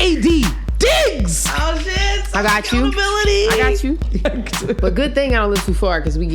AD Diggs. Oh shit! I got you. I got you. But good thing I don't live too far because we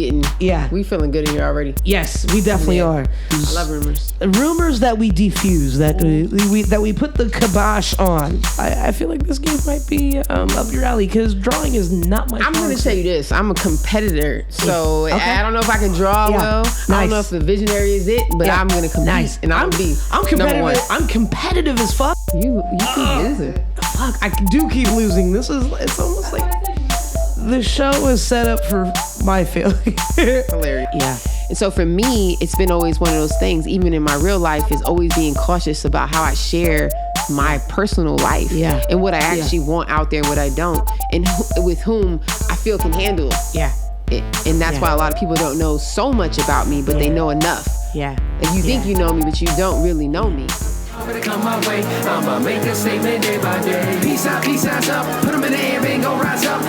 feeling good in here already. Yes, we definitely are. I love rumors. Rumors that we defuse, that we put the kibosh on. I feel like this game might be up your alley because drawing is not my. I'm going to tell you this. I'm a competitor, so okay. I don't know if I can draw well. Nice. I don't know if the visionary is it, but I'm going to compete. Nice. And I'm competitive. number one. I'm competitive as fuck. You keep losing. Fuck, I do keep losing. It's almost like the show is set up for my failure. Hilarious. Yeah. And so for me, it's been always one of those things, even in my real life, is always being cautious about how I share my personal life and what I actually want out there and what I don't, and with whom I feel can handle. Yeah. And that's why a lot of people don't know so much about me, but they know enough. Yeah. Like you think you know me, but you don't really know me. Come my way, I'ma make a statement day by day. Peace signs up, put them in the air, they gon' rise up.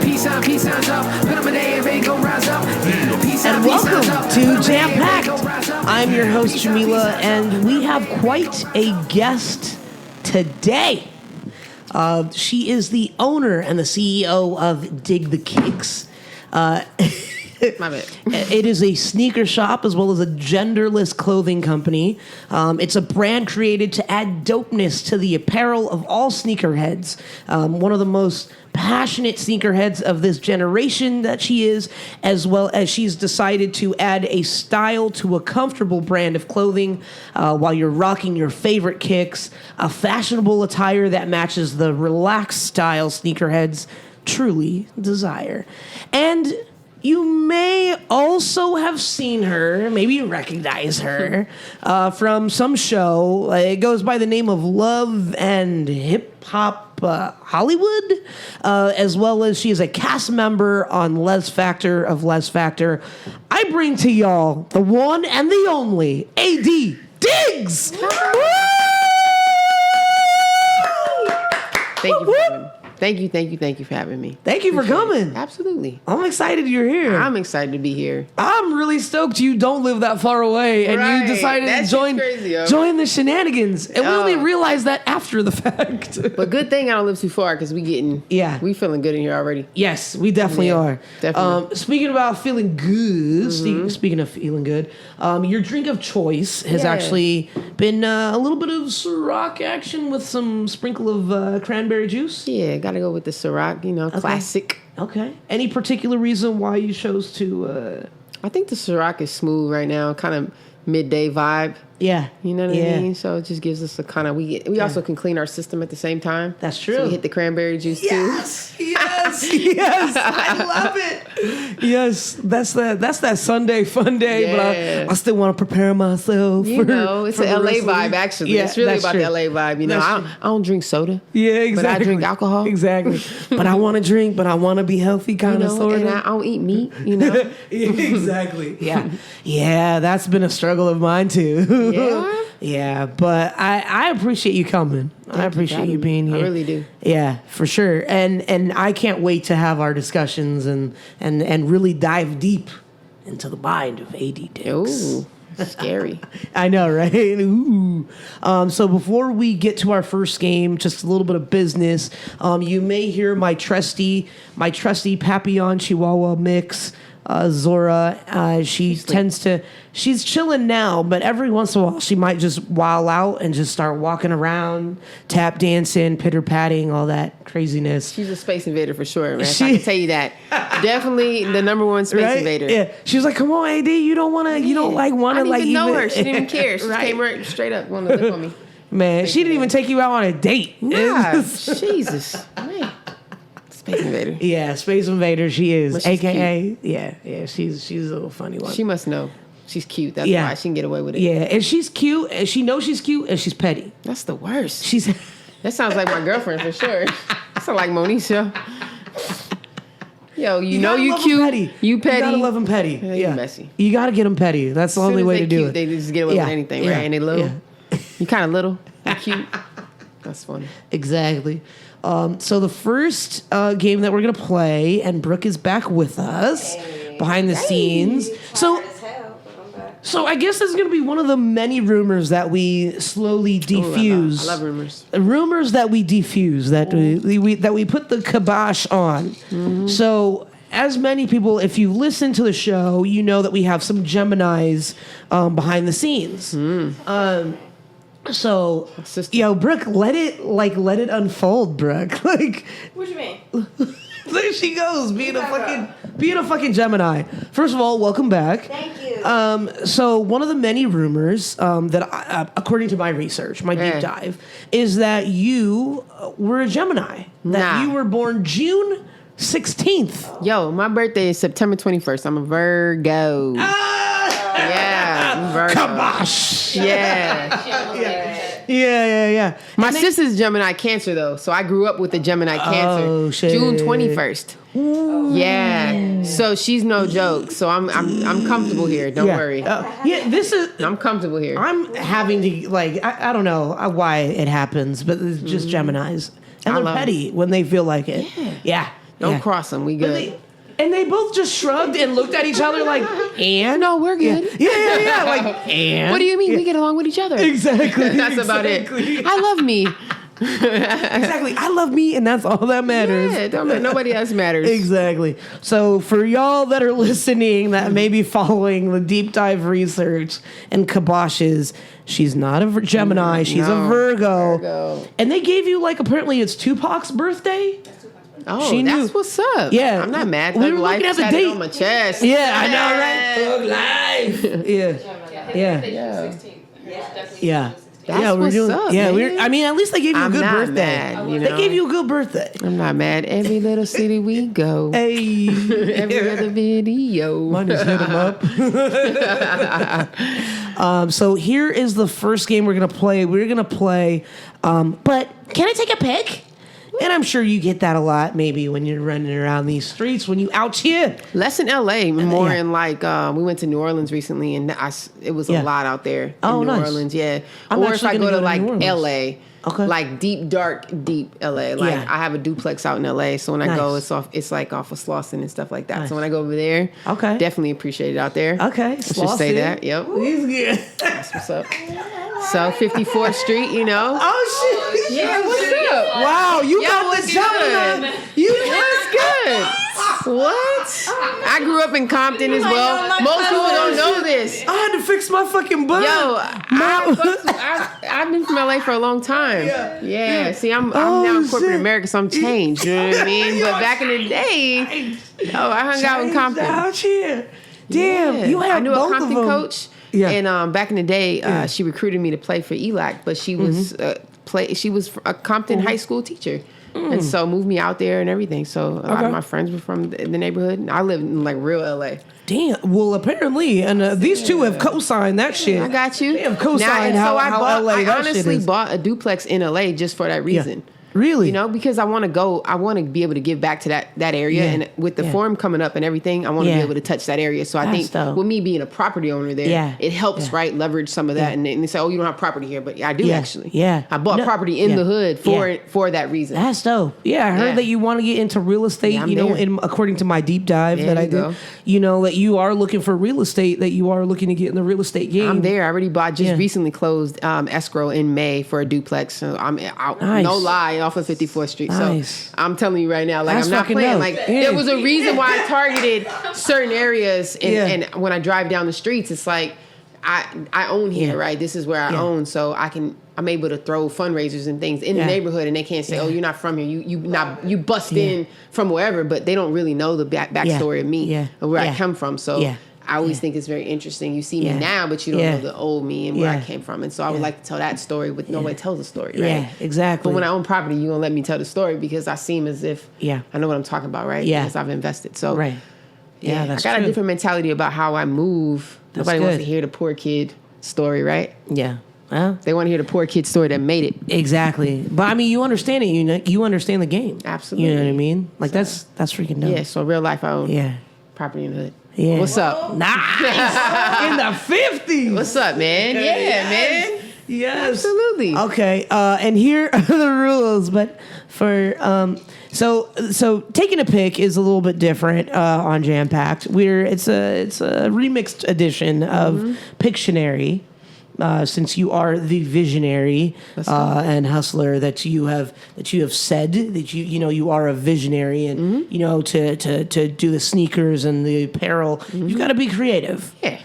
Peace signs up, put them in the air, they gon' rise up. And welcome to Jampacked. I'm your host, Jamila, and we have quite a guest today. She is the owner and the CEO of DiggTheKicks. My bad. It is a sneaker shop as well as a genderless clothing company. It's a brand created to add dopeness to the apparel of all sneakerheads. One of the most passionate sneakerheads of this generation that she is, as well as she's decided to add a style to a comfortable brand of clothing while you're rocking your favorite kicks, a fashionable attire that matches the relaxed style sneakerheads truly desire. And you may also have seen her, maybe recognize her, from some show. It goes by the name of Love and Hip Hop Hollywood, as well as she is a cast member on Lez Factor of Lez Factor. I bring to y'all the one and the only AD Diggs. Thank you for having me. Thank you for having me. Thank you for coming. Absolutely. I'm excited you're here. I'm excited to be here. I'm really stoked you don't live that far away and you decided to join the shenanigans. And we only realized that after the fact. But good thing I don't live too far because we feeling good in here already. Yes, we definitely are. Definitely. Speaking about feeling good, speaking of feeling good, your drink of choice has actually been a little bit of Ciroc action with some sprinkle of cranberry juice. Yeah, gotta go with the Ciroc, classic. Okay. Any particular reason why you chose to... I think the Ciroc is smooth right now, kind of midday vibe. Yeah. You know what I mean? So it just gives us a kind of... We also can clean our system at the same time. That's true. So we hit the cranberry juice too. Yes. I love it. Yes. That's that Sunday fun day, but I still want to prepare myself. It's an LA vibe, actually. Yeah, it's really about true. the LA vibe. I don't drink soda. Yeah, exactly. But I drink alcohol. Exactly. But I want to drink, but I want to be healthy, kind of, sort of. And I don't eat meat, Exactly. Yeah. Yeah, that's been a struggle of mine, too. Yeah? Yeah, but I appreciate you coming. I appreciate you being here. I really do. Yeah, for sure. And I can't wait to have our discussions and really dive deep into the mind of AD Diggs. Ooh, scary. I know, right? Ooh. So before we get to our first game, just a little bit of business. You may hear my trusty Papillon Chihuahua mix. Zora, she's chilling now, but every once in a while she might just wild out and just start walking around, tap dancing, pitter patting, all that craziness. She's a space invader for sure, man. I can tell you that. Definitely the number one space invader. Yeah, she was like, "Come on, AD, you don't want to, you don't like want to like." I didn't even know her. She didn't even care. She came right straight up, wanted to live on me. Man, she didn't even take you out on a date. Nah, Jesus, man. Space Invader. Yeah, Space Invader. She is, AKA. Cute. Yeah. She's a little funny one. She must know she's cute. That's why she can get away with it. Yeah, and she's cute, and she knows she's cute, and she's petty. That's the worst. That sounds like my girlfriend for sure. That sounds like Moniece. Yo, you know you cute. You petty. You gotta love them petty. Yeah, messy. You gotta get them petty. That's the only way to do it. They just get away with anything, right? And they little. Yeah. You kind of little. You cute. That's funny. Exactly. So the first game that we're going to play, and Brooke is back with us behind the scenes. So So I guess this is going to be one of the many rumors that we slowly defuse. I love rumors. Rumors that we defuse, that we put the kibosh on. Mm-hmm. So, as many people, if you listen to the show, you know that we have some Geminis behind the scenes. Mm. So, yo, Brooke, let it unfold, Brooke. Like, what do you mean? There she goes, being a fucking Gemini. First of all, welcome back. Thank you. So one of the many rumors that, according to my research, my deep dive, is that you were a Gemini. That you were born June 16th. Yo, my birthday is September 21st. I'm a Virgo. Yeah, I'm Virgo. Kabosh. Yeah. My sister's Gemini Cancer, though, so I grew up with the Gemini Cancer. Oh, shit. June 21st. Ooh. Yeah, so she's no joke. So I'm comfortable here. Don't worry. I'm comfortable here. I'm having to I don't know why it happens, but it's just Geminis, and they're petty when they feel like it. Yeah. Don't cross them. We good. And they both just shrugged and looked at each other like, and? No, we're good. Yeah. Like, and? What do you mean? We get along with each other. Exactly. That's about it. I love me. Exactly. I love me, and that's all that matters. Yeah, nobody else matters. Exactly. So for y'all that are listening that may be following the deep dive research and kiboshes, she's not a Gemini. She's a Virgo. And they gave you, apparently it's Tupac's birthday? Oh, that's what's up. Yeah. I'm not mad. We were looking at the date on my chest. Yeah, I know, right? Thug life. Yeah. That's what's up. Yeah, I mean, at least they gave you a good birthday. Mad, They gave you a good birthday. I'm not mad. Every little city we go. Hey. Every other video. Mine just hit them up. So here is the first game we're gonna play. But can I take a pic? And I'm sure you get that a lot, maybe when you're running around these streets, when you out here. Less in LA, more in we went to New Orleans recently, and it was a lot out there in New Orleans. Yeah, or if I go to LA. Okay. Deep, dark, deep LA. I have a duplex out in LA, so when I go, it's off of Slauson and stuff like that. Nice. So when I go over there, definitely appreciate it out there. Okay, let's just say that. Yep, he's good. That's what's up. So 54th Street, you know. Oh shit! Yeah, what's up? Wow, you got the Gemini. What's good? What? I grew up in Compton as well. Most people don't know this. I had to fix my fucking butt. Yo, I've been from LA for a long time. Yeah. See, I'm now in corporate America, so I'm changed. You know what I mean? But back in the day, I hung out in Compton. Out here. Damn, you had I knew both a Compton of them. Coach. Yeah. And back in the day, she recruited me to play for ELAC, but she was she was a Compton high school teacher. And so moved me out there and everything. So a lot of my friends were from the neighborhood. I live in real LA. Damn. Well, apparently, and these two have co-signed that shit. I got you. They have co-signed I honestly bought a duplex in LA just for that reason. Really? You know, because I want to be able to give back to that area. And with the forum coming up and everything, I want to be able to touch that area. So I think with me being a property owner there, it helps, right, leverage some of that. And they say, oh, you don't have property here. But I do actually. Yeah. I bought property in the hood for that reason. That's dope. Yeah, I heard that you want to get into real estate, according to my deep dive that I did. You know, that you are looking for real estate, that you are looking to get in the real estate game. I'm there. I already bought, recently closed escrow in May for a duplex. So I'm out. Nice. No lie. Off of 54th Street. Nice. So I'm telling you right now, I'm not playing. There was a reason why I targeted certain areas, and when I drive down the streets, it's like I own here, right? This is where I own, so I'm able to throw fundraisers and things in the neighborhood, and they can't say, "Oh, you're not from here. You bust in from wherever," but they don't really know the backstory of me and where I come from. So. I always think it's very interesting. You see me now, but you don't know the old me and where I came from. And so I would like to tell that story, but nobody tells the story, right? Yeah, exactly. But when I own property, you're going to let me tell the story because I seem as if I know what I'm talking about, right? Yeah. Because I've invested. So, that's I got true. a different mentality about how I move. Nobody wants to hear the poor kid story, right? Yeah. Well, they want to hear the poor kid story that made it. Exactly. But I mean, you understand it. You understand the game. Absolutely. You know what I mean? That's freaking dope. Yeah, so real life, I own property in the hood. Yeah. What's up? Nice. In the 50s. What's up, man? Yeah, man. Yes. Absolutely. Okay. And here are the rules, but for so taking a pic is a little bit different on Jampacked. It's a remixed edition of Pictionary. Since you are the visionary and hustler that you have said that you are a visionary and to do the sneakers and the apparel, you've got to be creative. Yeah.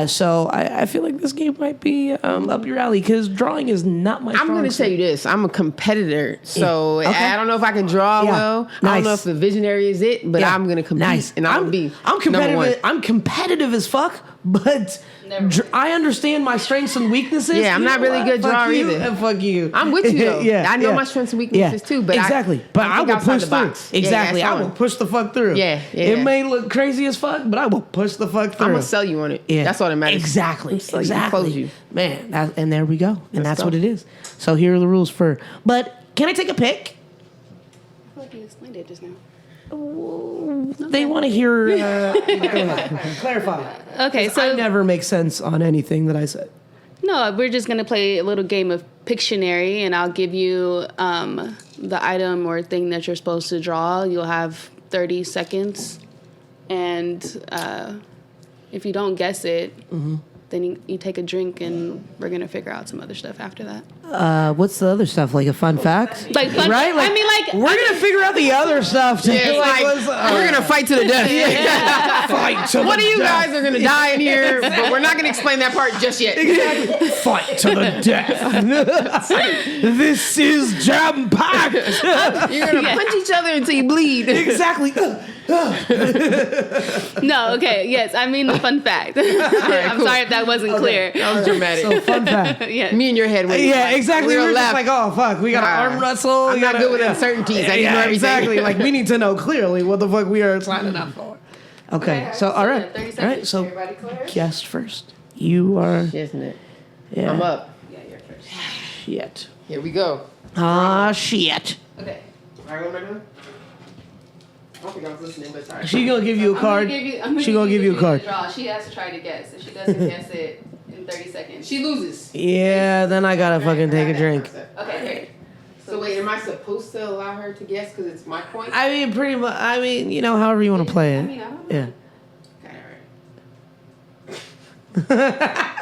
So I feel like this game might be up your alley because drawing is not my strong I'm going to suit. tell you this. I'm a competitor, so Okay. I don't know if I can draw well. I don't know if the visionary is it, but I'm going to compete, and I'm competitive. number one. I'm competitive as fuck, but I understand my strengths and weaknesses. Yeah, I'm not really good drawer either. And fuck you. I'm with you though. I know my strengths and weaknesses too, but exactly. But I will push through. Exactly. I I will push the fuck through. Yeah. It may look crazy as fuck, but I will push the fuck through. I'm gonna sell you on it. Yeah. That's all that matters. Exactly. Close you. Man, and there we go. And that's what it is. So here are the rules for. But can I take a pic? I feel like you explained it just now. They want to hear. Clarify. Okay, so I never make sense on anything that I said. no, we're just gonna play a little game of Pictionary, and I'll give you the item or thing that you're supposed to draw. You'll have 30 seconds, and if you don't guess it, then you take a drink, and we're gonna figure out some other stuff after that. What's the other stuff? Like a fun fact? Like fun, Right? I mean, like We're gonna figure out the other stuff. Too. Yeah, it's we're gonna fight to the death. fight to One the of you death. guys are gonna die in here, but we're not gonna explain that part just yet. Exactly. Fight to the death. This is Jampacked. You're gonna punch each other until you bleed. Exactly. no. Okay, yes, I mean the fun fact. I'm sorry if that wasn't clear. That was dramatic. So fun fact. Yeah. Me and your head went. Yeah, exactly. We We were were just left. like, oh fuck, we got to arm wrestle. I'm not good with uncertainties. I need to know everything. exactly. Like we need to know clearly what the fuck we are signing up for. Okay, so all right, 30 all right. seconds. So Everybody clear? guest first. You are. Isn't it? Yeah. I'm up. Yeah, you're first. Shit. Here we go. Ah shit. Okay. All right, what am I doing? I don't think I was listening, but sorry. She gonna give you a card. She gonna give you a card. Draw. She has to try to guess. If she doesn't guess it in 30 seconds, She loses. Yeah, then I gotta fucking take a drink. Okay, great. So wait, am I supposed to allow her to guess because it's my point? I mean, pretty much. I mean, however you want to play it. I mean, I don't know. Yeah. Okay, all right.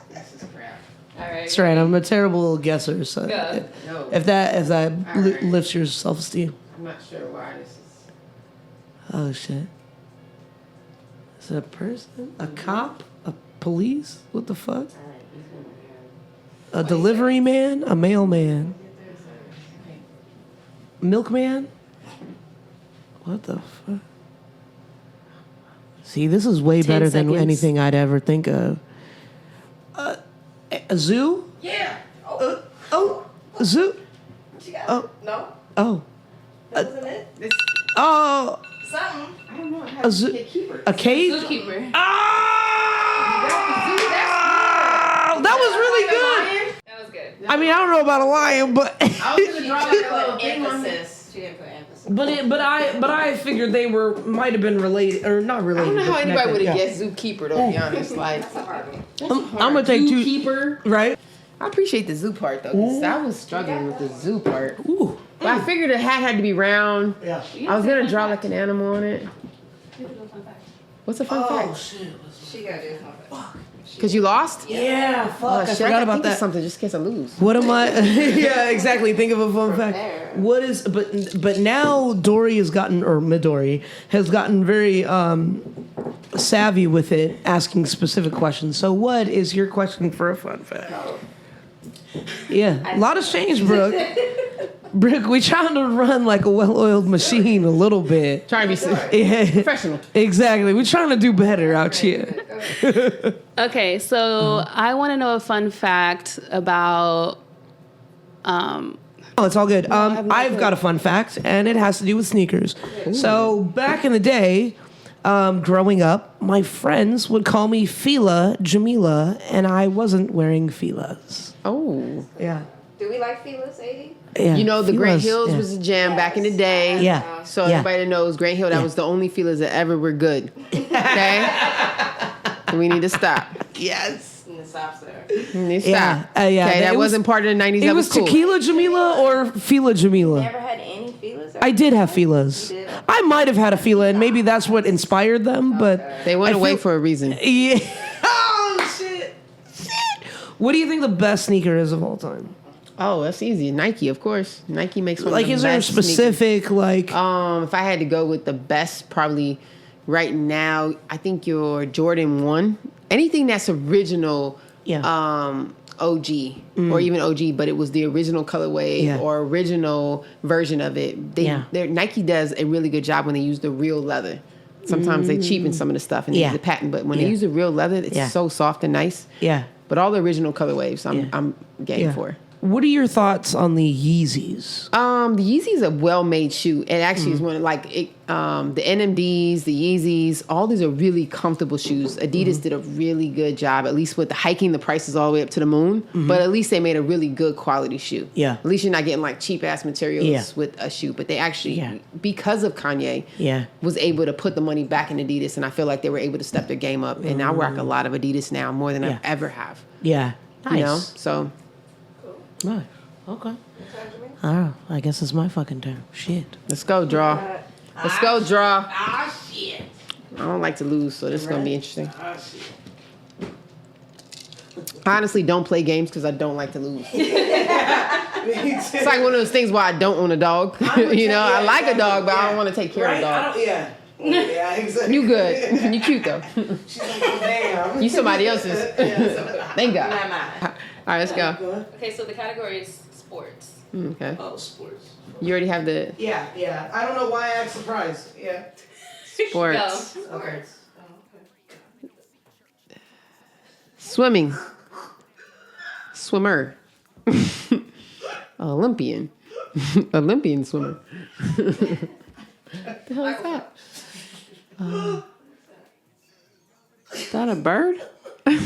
This is crap. All right. That's right. I'm a terrible guesser. So Yeah. No, if that right. lifts your self-esteem. I'm not sure why this is. Oh shit. Is it a person? A cop? A police? What the fuck? All right, he's gonna have. A delivery man? A mailman? Milkman? What the fuck? See, this is way 10 better than seconds. anything I'd ever think of. A zoo? Yeah. A zoo? Oh. No, Oh. that wasn't it. This. Something. I don't know. How A zoo? keeper. A cave? Zookeeper. Ah! That was really good. That was good. I mean, I don't know about a lion, but I was gonna draw like a little thing on this. Emphasis. She didn't put emphasis. but I figured they might have been related or not I related. don't know how but anybody would connected. have guessed zookeeper, to be honest. Like, I'm gonna take two. zookeeper. Right? I appreciate the zoo part though, 'cause I was struggling with the zoo part. Ooh. But I figured the hat had to be round. Yeah. I was gonna draw like an animal on it. What's a fun fact? shit. She gotta do something. Cause you lost? Yeah. Fuck. Oh, I shit, forgot gotta about think of that. something just in case I lose. What am I? Yeah, exactly. Think of a fun fact. What is? But now Dory has gotten, or Midori has gotten very savvy with it, asking specific questions. So, what is your question for a fun fact? Yeah, a lot has changed, Brooke. Brooke, we trying to run like a well-oiled machine a little bit. Trying to be Yeah, professional. exactly. We're trying to do better out here. Okay, so I want to know a fun fact about. Oh, it's all good. I've got a fun fact, and it has to do with sneakers. So back in the day, growing up, my friends would call me Fila Jamila, and I wasn't wearing Filas. Oh. Yeah. Do we like Felis, 80? Yeah. You know, the Grant Filas, Hills yeah. was a jam back in the day. Yeah. So Yeah. everybody that knows Grant Hill, that Yeah. was the only feelers that ever were good. Okay? We need to stop. Yes. In the South. stops there. Yeah, yeah. Okay, that It was- wasn't part of the 90s. It That was was cool. Tequila Jamila or Fila Jamila. Never had any feelers? I did have Filas. You did? I might have had a Fila, and maybe that's what inspired them. But They went I away feel- for a reason. Yeah. Oh shit. What do you think the best sneaker is of all time? Oh, that's easy. Nike, of course. Nike makes one Like, of the is there a best sneakers. specific like? If I had to go with the best, probably right now, I think your Jordan 1. Anything that's original, OG, or even OG, but it was the original colorway or original version of it. Nike does a really good job when they use the real leather. Sometimes they cheapen some of the stuff and they use the patent, but when they use the real leather, it's so soft and nice. Yeah. But all the original colorways, I'm game for. What are your thoughts on the Yeezys? The Yeezys a well-made shoe. It actually is one of the NMDs, the Easies. All these are really comfortable shoes. Adidas did a really good job, at least with the hiking the prices all the way up to the moon. But at least they made a really good quality shoe. Yeah. At least you're not getting like cheap ass materials with a shoe. But they actually, because of Kanye, was able to put the money back in Adidas, and I feel like they were able to step their game up. And I rock a lot of Adidas now, more than I ever have. Yeah. Nice. You know, so. Nice. Okay. Oh, I guess it's my fucking turn. Shit. Let's go, draw. Let's go, draw. Shit. I don't like to lose, so this is going to be interesting. I honestly don't play games because I don't like to lose. It's like one of those things where I don't own a dog. You know, I like a dog, but I don't want to take care of a dog. Yeah, exactly. You good. You cute, though. She's like, oh, damn. You somebody else's. Thank God. Not mine. All right, let's go. Okay, so the category is sports. Okay. Oh, sports. You already have the Yeah. I don't know why I act surprised. Yeah. sports. Okay. Swimming. Swimmer. Olympian. Olympian swimmer. The hell is that? Is that a bird? You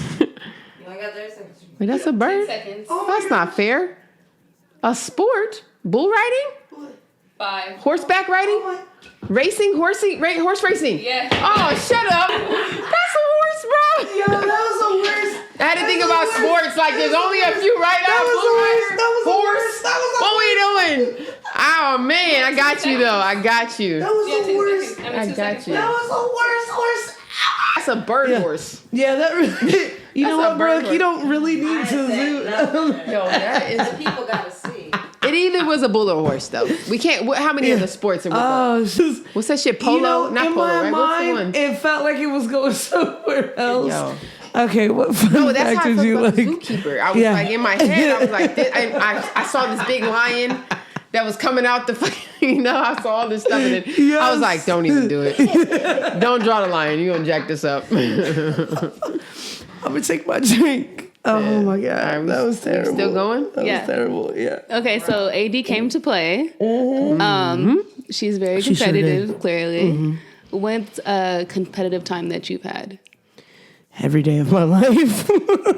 only got 30 seconds. Wait, that's a bird? 10 seconds. That's not fair. A sport? Bull riding? 5. Horseback riding? Racing? Horse racing? Yeah. Oh, shut up. That's a horse, bro. Yo, that was the worst. I had to think about sports. Like, there's only a few right now. Horse. What were you doing? Oh, man. I got you, though. I got you. That was the worst. I got you. That was the worst horse. That's a bird horse. Yeah, that really. You know That's a what, bird Brooke? You don't really need to said zoom. Yo, that is. People gotta see. It either was a bull or a horse, though. We can't. How many other sports are we Oh, it's just. What's that shit? Polo? You know, Not in polo, my right? What's the one? mind, it felt like it was going somewhere else. Yo. Okay, what fun No, that's fact how I did felt you about like? the zookeeper. I was like, in my head, I was like, I saw this big lion that was coming out the fucking, I saw all this stuff, and then I was like, don't even do it. Don't draw the lion. You're going to jack this up. I'm going to take my drink. Oh my God. Right, that was terrible. Still going? That Yeah. was terrible, yeah. Okay, so AD came to play. She's very She sure competitive, did. clearly. What's a competitive time that you've had? Every day of my life.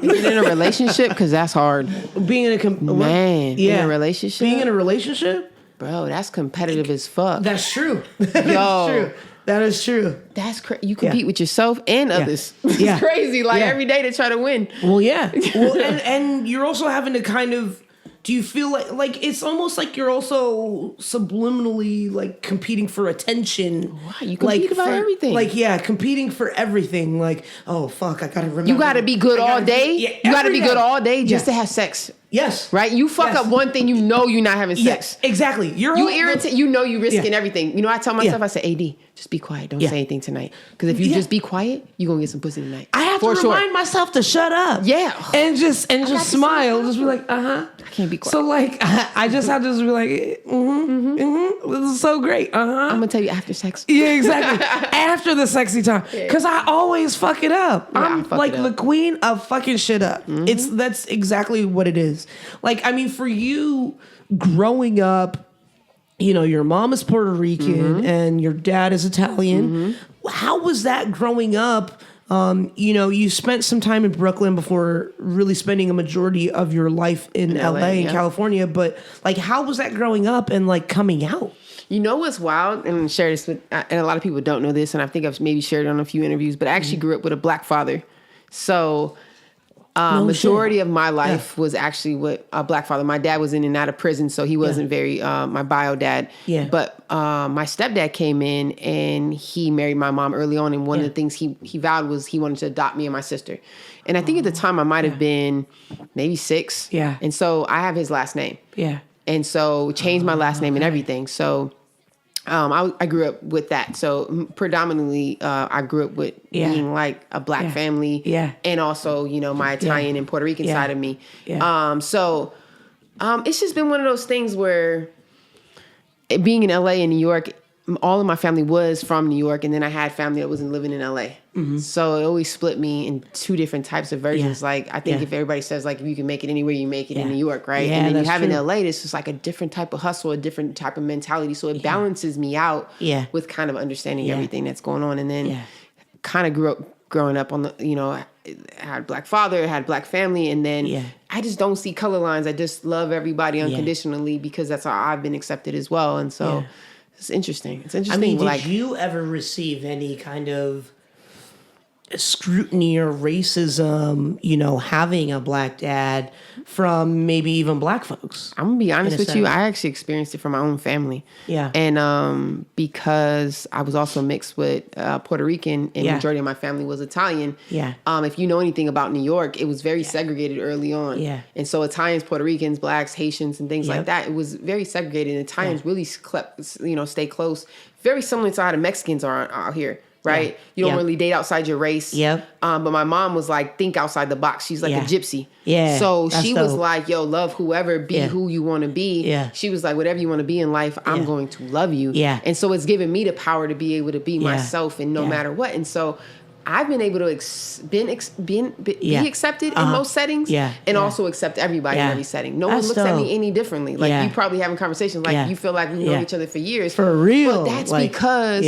Being in a relationship, because that's hard. Being in a Man, in a relationship? Being in a relationship? Bro, that's competitive as fuck. That's true. That Yo. is true. That is true. That's crazy. You compete with yourself and others. It's Yeah. crazy. Like Yeah. every day to try to win. Well, yeah. Well, and you're also having to kind of. Do you feel like it's almost like you're also subliminally like competing for attention? Wow, you compete about everything. Like competing for everything. Like, oh fuck, I gotta remember. You got to be good all day. Yeah, You got to every be good day. all day just Yeah. to have sex. Yes. Right? You fuck Yes. up one thing, you know you're not having sex. Yes. Exactly. You irritate. You know you risking Yeah. everything. You know, I tell myself, Yeah. I say, AD, just be quiet. Don't Yeah. say anything tonight. Because if you Yeah. just be quiet, you're going to get some pussy tonight. I have For to sure. remind myself to shut up. Yeah. And just got to smile. say Just be like, I can't be quiet. So like, I just have to just be like, This is so great. I'm going to tell you after sex. Yeah, exactly. After the sexy time, because I always fuck it up. Yeah, I I'm fuck like it up. the queen of fucking shit up. That's exactly what it is. Like, I mean, for you growing up, your mom is Puerto Rican and your dad is Italian. How was that growing up? You spent some time in Brooklyn before really spending a majority of your life in LA in yeah. California. But like, how was that growing up and like coming out? You know what's wild? And share this with, and a lot of people don't know this, and I think I've maybe shared it on a few interviews, but I actually grew up with a black father. So Majority of my life was actually with a black father. My dad was in and out of prison, so he wasn't very my bio dad. Yeah. But my stepdad came in and he married my mom early on, and one of the things he vowed was he wanted to adopt me and my sister. And I think at the time I might have been maybe 6. Yeah. And so I have his last name. Yeah. And so changed my last name and everything. So I grew up with that. So predominantly, I grew up with being like a black family, and also, you know, my Italian and Puerto Rican side of me. Yeah. It's just been one of those things where being in LA and New York, all of my family was from New York, and then I had family that wasn't living in LA. Mm-hmm. So it always split me in 2 different types of versions. Yeah. Like, I think if everybody says, like, if you can make it anywhere, you make it in New York, right? Yeah, and then you have true. in LA, this is like a different type of hustle, a different type of mentality. So it balances me out with kind of understanding everything that's going on. And then kind of grew up growing up on the, you know, I had a black father, had a black family, and then I just don't see color lines. I just love everybody unconditionally because that's how I've been accepted as well. And so it's interesting. It's interesting. I mean, like, did you ever receive any kind of scrutiny or racism, you know, having a black dad from maybe even black folks? I'm gonna be honest with you. I actually experienced it from my own family. Yeah. And because I was also mixed with Puerto Rican, and majority of my family was Italian. Yeah. If you know anything about New York, it was very segregated early on. Yeah. And so Italians, Puerto Ricans, blacks, Haitians, and things like that, it was very segregated. And Italians really stay close. Very similar to how the Mexicans are out here. Right? Yeah. You don't really date outside your race. Yep. But my mom was like, think outside the box. She's like a gypsy. Yeah. So That's she dope. was like, yo, love whoever, be who you want to be. Yeah. She was like, whatever you want to be in life, I'm going to love you. Yeah. And so it's given me the power to be able to be myself and no matter what. And so I've been able to be accepted in most settings and also accept everybody in every setting. No one looks at me any differently. Like you probably having conversations like you feel like we've known each other for years. For real. But that's because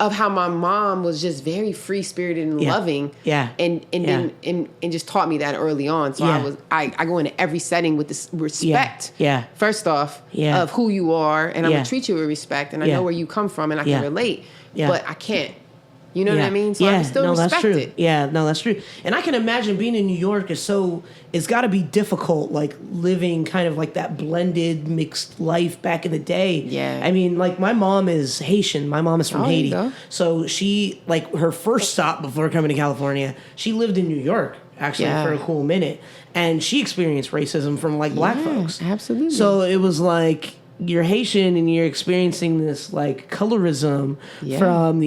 of how my mom was just very free spirited and loving. Yeah. And just taught me that early on. So I go into every setting with this respect. Yeah. First off, of who you are, and I'm gonna treat you with respect, and I know where you come from, and I can relate. But I can't. You know what I mean? So I still respect that's true. it. Yeah, no, that's true. And I can imagine being in New York it's got to be difficult, like living kind of like that blended, mixed life back in the day. Yeah. I mean, like my mom is Haitian. My mom is from Haiti. Go. So she, like her first stop before coming to California, she lived in New York actually for a cool minute. And she experienced racism from like black folks. Absolutely. So it was like you're Haitian and you're experiencing this like colorism from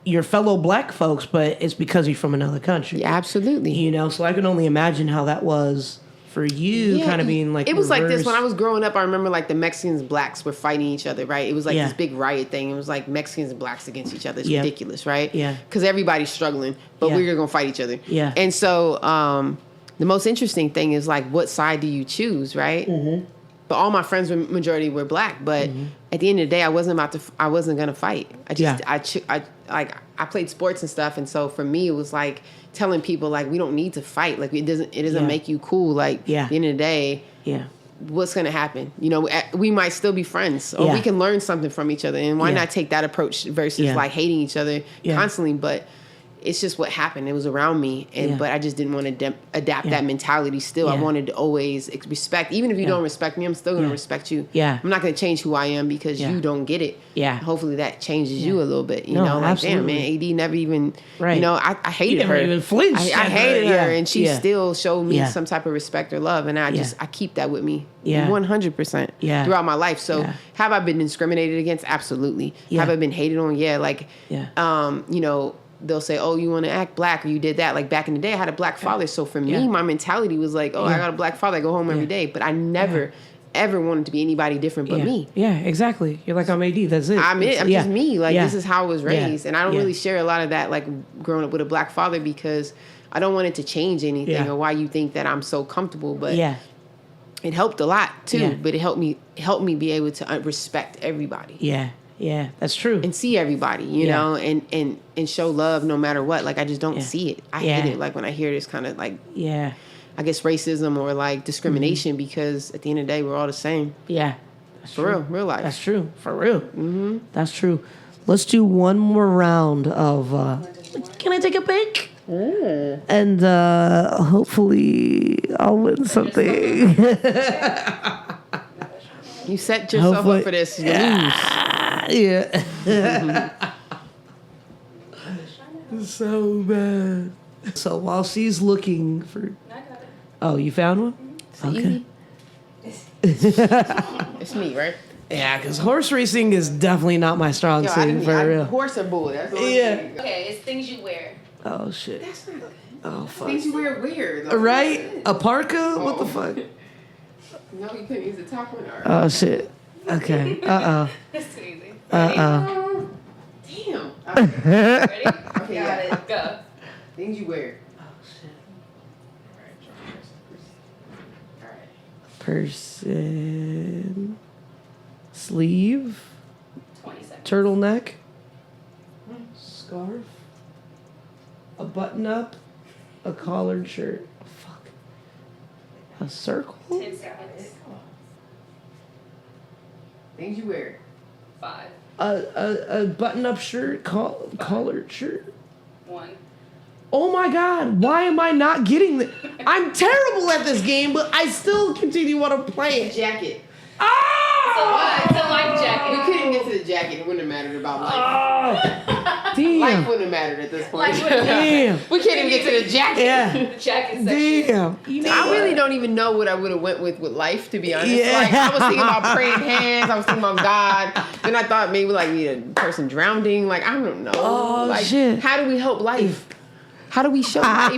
your fellow black folks, but it's because you're from another country. Yeah, absolutely. You know, so I can only imagine how that was for you, kind of being like it was like this when I was growing up. I remember like the Mexicans and blacks were fighting each other, right? It was like this big riot thing. It was like Mexicans and blacks against each other. It's ridiculous, right? Yeah. Because everybody's struggling, but we're gonna fight each other. Yeah. And so the most interesting thing is like, what side do you choose, right? Mm-hmm. But all my friends majority were black. But at the end of the day, I wasn't gonna fight. I played sports and stuff, and so for me, it was like telling people like we don't need to fight. Like it doesn't make you cool. Like at the end of the day, what's gonna happen? You know, we might still be friends, or we can learn something from each other. And why not take that approach versus like hating each other constantly? But it's just what happened. It was around me, but I just didn't want to adapt that mentality. Still, I wanted to always respect. Even if you don't respect me, I'm still going to respect you. Yeah, I'm not going to change who I am because you don't get it. Yeah, hopefully that changes you a little bit. You know, like absolutely. Damn, man, AD never even. Right. You know, I hated her. Even flinched. I hated her, and she still showed me some type of respect or love, and I keep that with me. 100%. Yeah. Throughout my life. So have I been discriminated against? Absolutely. Have I been hated on? Yeah. Like, you know. They'll say, oh, you want to act black or you did that. Like back in the day, I had a black father. So for me, my mentality was like, oh, I got a black father. I go home every day. But I never, ever wanted to be anybody different but me. Yeah, exactly. You're like, I'm AD. That's it. I'm just me. Like this is how I was raised. And I don't really share a lot of that, like growing up with a black father, because I don't want it to change anything or why you think that I'm so comfortable. But it helped a lot too. Yeah. But it helped me be able to respect everybody. Yeah. Yeah, that's true. And see everybody, you know, and show love no matter what. Like, I just don't see it. I hate it, like, when I hear this kind of, like, I guess racism or, like, discrimination, because at the end of the day, we're all the same. Yeah. That's for real, real life. That's true. For real. Mm-hmm. That's true. Let's do one more round of, can I take a pic? And hopefully I'll win something. You set yourself up for this. You lose. Yeah. So bad. So while she's looking for... Oh, you found one? Okay. It's me, right? Yeah, because horse racing is definitely not my strong suit, for real. Horse or bull? That's what Okay, it's things you wear. Oh, shit. That's not good. Oh, fuck. Things you wear weird. Though. Right? A parka? What the fuck? No, you couldn't use the top one. Oh, shit. Okay. Uh-oh. It's too easy. Damn. Ready? Okay, Got it. Go. Things you wear. Person. Sleeve. 20 seconds. Turtleneck. Scarf. A button-up. A collared shirt. Oh, fuck. A circle. 10 seconds. Things you wear. 5. A button-up shirt. Collared shirt. 1. Oh my God, why am I not getting this? I'm terrible at this game, but I still continue want to play it. Jacket. Ah! It's a life jacket. We couldn't get to the jacket. It wouldn't have mattered about life. Damn. Life wouldn't have mattered at this point. Damn. We can't even get to the jacket. Yeah. The jacket section. Damn. I really don't even know what I would have went with life, to be honest. Yeah. Like, I was thinking about praying hands. I was thinking about God. Then I thought maybe like a person drowning. Like, I don't know. Oh, like, shit. How do we help life? How do we show life?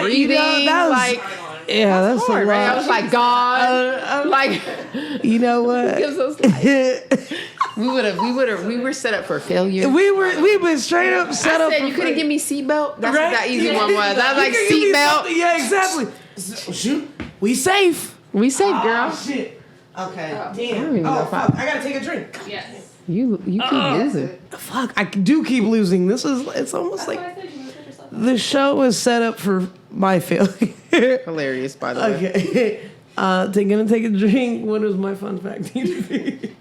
Breathing, that was, like, yeah, that's hard, a right? lot. I was like, God, like, You know what? gives us life. We were set up for failure. We've been straight up set up. I said, for you couldn't give me seatbelt? That's right? what that easy one was. I was like, You couldn't give me seatbelt. something- Yeah, exactly. Shoot, we safe. We safe, girl. Oh, shit. Okay. don't Damn. even know Oh, if fuck. I gotta take a drink. Yes. You keep losing. Fuck, I do keep losing. It's almost like the show is set up for my failure. Hilarious, by the way. Okay. Gonna take a drink. What does my fun fact need to be?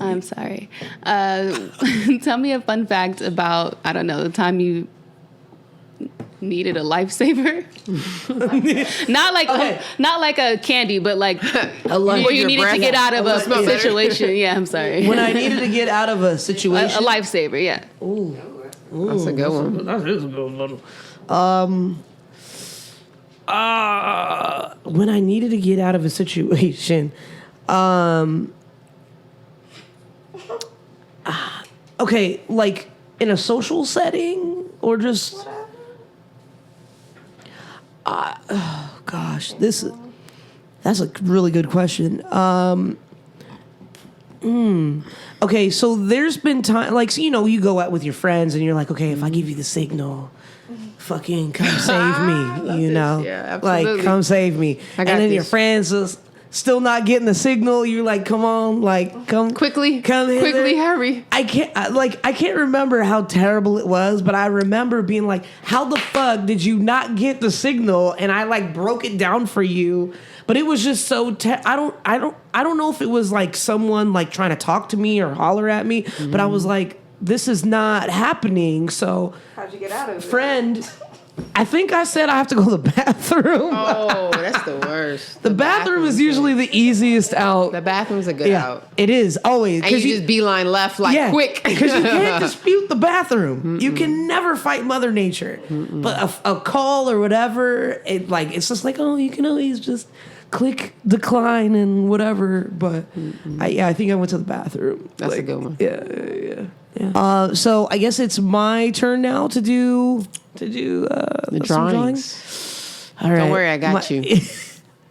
I'm sorry. Tell me a fun fact about, I don't know, the time you needed a lifesaver. not like a candy, but like where you needed to get out of a situation. Yeah, I'm sorry. When I needed to get out of a situation. A lifesaver, yeah. Ooh. That's a good one. That is a good one. When I needed to get out of a situation, okay, like in a social setting or just, oh gosh, that's a really good question. Okay, so there's been time, like, so, you know, you go out with your friends and you're like, okay, if I give you the signal, fucking come save me, you know? Yeah, absolutely. Like, come save me. And then your friends is still not getting the signal. You're like, come on, like, come Quickly, hither. quickly, hurry. I can't remember how terrible it was, but I remember being like, how the fuck did you not get the signal? And I like broke it down for you. But it was just so I don't know if it was like someone like trying to talk to me or holler at me, but I was like, this is not happening. So How'd you get out of it? friend, I think I said I have to go to the bathroom. Oh, that's the worst. The bathroom is usually the easiest out. The bathroom's a good out. It is always. And you just beeline left like quick. Because you can't dispute the bathroom. You can never fight Mother Nature. But a call or whatever, it's just like, oh, you can always just click decline and whatever. But I think I went to the bathroom. That's a good one. Yeah. So I guess it's my turn now to do The some drawings. All right. Don't worry, I got you.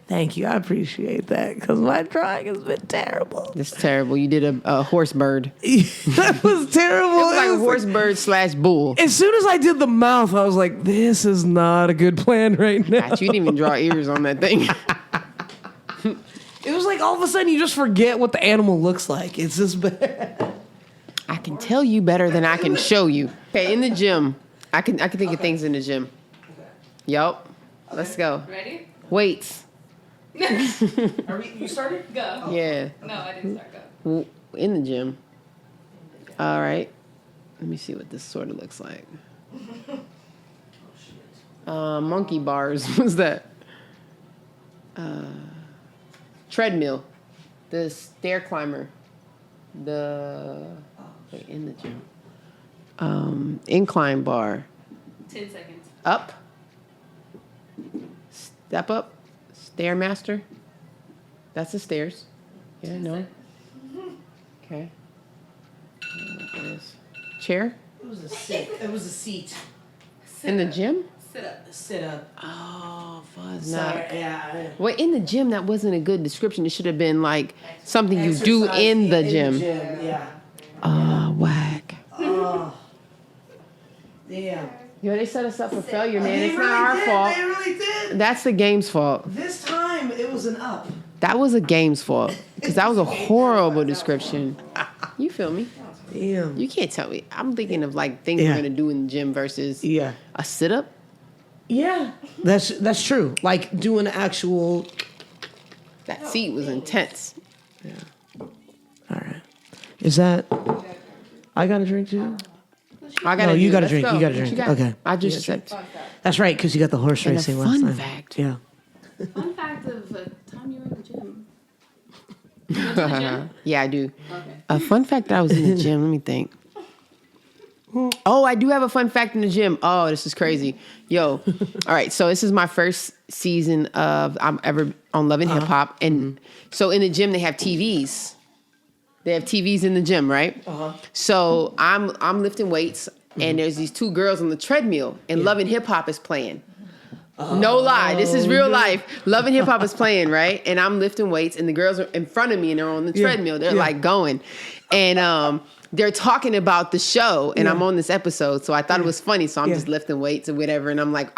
Thank you. I appreciate that because my drawing has been terrible. It's terrible. You did a horse bird. That was terrible. It was like a horse bird / bull. As soon as I did the mouth, I was like, this is not a good plan right now. God, you didn't even draw ears on that thing. It was like all of a sudden you just forget what the animal looks like. It's just bad. I can tell you better than I can show you. Okay, in the gym. I can think of things in the gym. Yup. Let's go. Ready? Weights. You started? Go. Yeah. No, I didn't start. Go. in the gym. All right. Let me see what this sort of looks like. Monkey bars. What's that? Treadmill. The stair climber. In the gym. Incline bar. 10 seconds. Up. Step up. Stairmaster. That's the stairs. Yeah, no. Okay. Look at this. Chair. It was a sit. It was a seat. In the gym? Sit up. Oh, fuzz. Sorry. Yeah. Well, in the gym, that wasn't a good description. It should have been like something you do Exercise in the gym. Yeah. Whack. Oh. Damn. Yo, they set us up for failure, man. It's not our fault. They really did. That's the game's fault. This time it was an up. That was a game's fault. Because that was a horrible description. You feel me? Damn. You can't tell me. I'm thinking of like things we're going to do in the gym versus a sit-up. Yeah. That's true. Like doing actual... That seat was intense. Yeah. All right. Is that... I got a drink too? You got a drink. You got a drink. Okay. I just sipped. That's right, because you got the horse racing last time. Fun fact. Yeah. Fun fact of a time you were in the gym. You went to the gym? Yeah, I do. Okay. A fun fact that I was in the gym. Let me think. Oh, I do have a fun fact in the gym. Oh, this is crazy. Yo. All right. So this is my first season of I'm ever on Love and Hip Hop. And so in the gym, they have TVs. They have TVs in the gym, right? So I'm lifting weights, and there's these two girls on the treadmill, and Love and Hip Hop is playing. No lie, this is real life. Love and Hip Hop is playing, right? And I'm lifting weights, and the girls are in front of me, and they're on the treadmill. They're like going, and they're talking about the show, and I'm on this episode, so I thought it was funny. So I'm just lifting weights or whatever, and I'm like,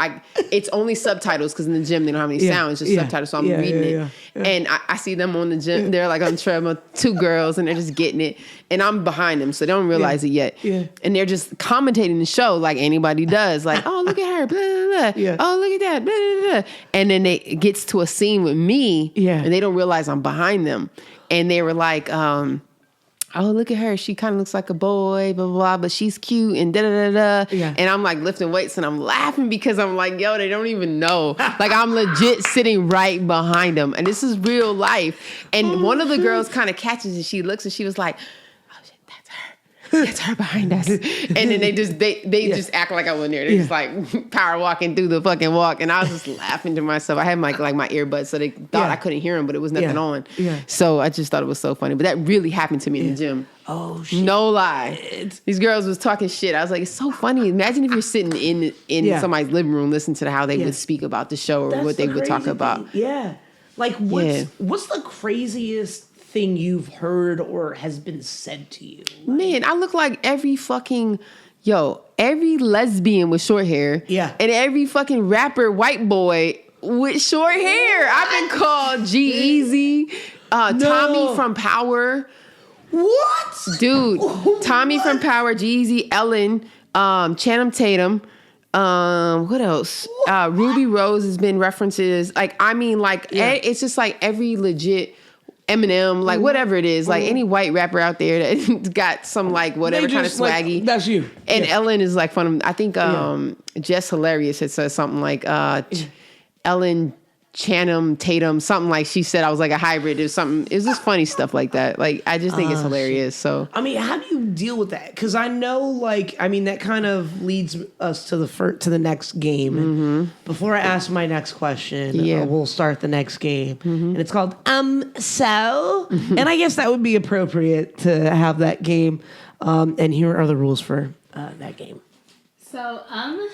it's only subtitles because in the gym they don't have any sounds, just subtitles. So I'm reading it, and I see them on the gym. They're like on the treadmill, two girls, and they're just getting it, and I'm behind them, so they don't realize it yet. And they're just commentating the show like anybody does, like, oh look at her, blah blah blah. Oh look at that, blah blah blah. And then it gets to a scene with me, and they don't realize I'm behind them, and they were like, oh, look at her. She kind of looks like a boy, blah, blah, blah, but she's cute and da-da-da-da. And I'm like lifting weights and I'm laughing because I'm like, yo, they don't even know. Like I'm legit sitting right behind them. And this is real life. And one of the girls kind of catches and she looks and she was like, oh shit, that's her. That's her behind us. And then they just act like I wasn't there. They're just like power walking through the fucking walk. And I was just laughing to myself. I had my earbuds, so they thought I couldn't hear them, but it was nothing on. So I just thought it was so funny. But that really happened to me in the gym. Oh shit. No lie. These girls was talking shit. I was like, it's so funny. Imagine if you're sitting in somebody's living room listening to how they would speak about the show or what they would talk about. Yeah. Like what's the craziest thing you've heard or has been said to you? Man, I look like every lesbian with short hair. Yeah. And every fucking rapper white boy with short hair. I've been called G-Eazy, Tommy from Power. What? Dude, Tommy from Power, G-Eazy, Ellen, Channing Tatum. What else? Ruby Rose has been references. It's just like every legit Eminem, like whatever it is, like any white rapper out there that got some like whatever kind of swaggy. Like, that's you. And Ellen is like fun. I think Jess Hilarious had said something like Ellen Channing Tatum, something like she said I was like a hybrid or something. It was just funny stuff like that. Like I just think it's hilarious. So I mean, how do you deal with that? Because I know, that kind of leads us to the next game. And before I ask my next question, we'll start the next game, and it's called So. And I guess that would be appropriate to have that game. And here are the rules for that game. So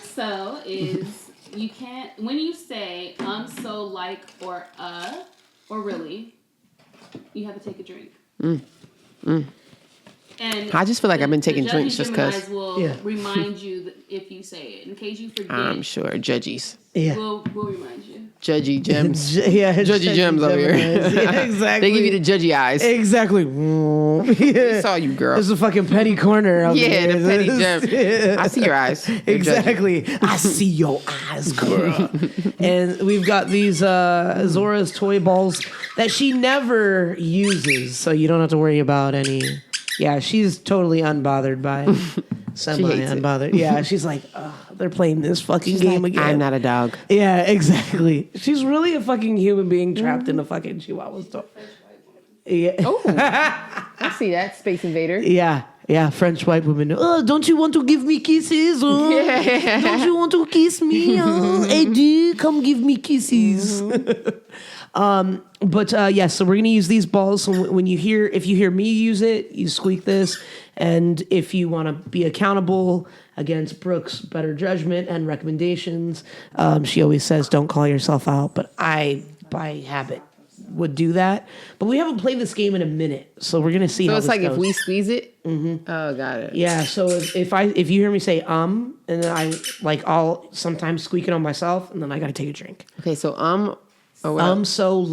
so is. You can't, when you say, so, like, or really, you have to take a drink. And I just feel like I've been taking the drinks judgy just 'cause. Geminis will Yeah. remind you if you say it. In case you forget, I'm sure. Judgies. Yeah. we'll remind you. Judgy gems. Yeah, Judgy gems over here. Geminis. Yeah, exactly. They give you the judgy eyes. Exactly. I saw you, girl. There's a fucking petty corner out Yeah, there. the petty gem. I see your eyes. They're judgy. Exactly. I see your eyes, girl. And we've got these Zora's toy balls that she never uses, so you don't have to worry about any. Yeah, she's totally unbothered by it. Semi-unbothered. Yeah, she's like, they're playing this fucking game again. I'm not a dog. Yeah, exactly. She's really a fucking human being trapped in a fucking Chihuahua store. Yeah. Oh, I see that. Space Invader. Yeah, French white woman. Oh, don't you want to give me kisses? Oh, Yeah. don't you want to kiss me? Oh, hey, dude, come give me kisses. But so we're gonna use these balls. So if you hear me use it, you squeak this. And if you want to be accountable against Brooke's better judgment and recommendations, she always says don't call yourself out. But I, by habit, would do that. But we haven't played this game in a minute, so we're gonna see. So how it's this like goes. if we squeeze it. Mm-hmm. Oh, got it. Yeah, so if you hear me say and then I'll sometimes squeak it on myself, and then I gotta take a drink. Okay, so or what? So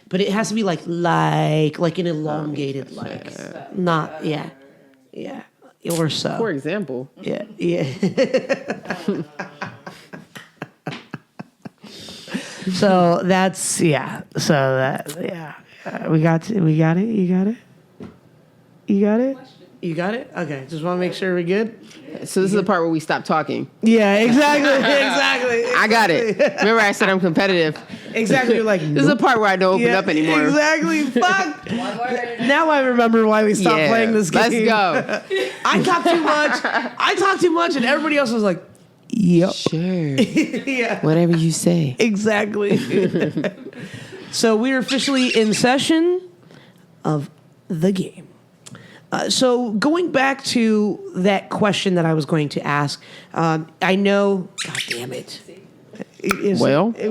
but it has to be like an elongated not yeah, or so. For example. Yeah. So that's we got it. You got it? Okay, just want to make sure we're good. So this is the part where we stop talking. Yeah, exactly. I got it. Remember I said I'm competitive. Exactly. You're like, This is the part where I don't open up anymore. Exactly. Fuck. Now I remember why we stopped playing this game. Let's go. I talk too much, and everybody else was like, yep. Sure. Yeah. Whatever you say. Exactly. So we're officially in session of the game. So going back to that question that I was going to ask, I know, God damn it. Well. Better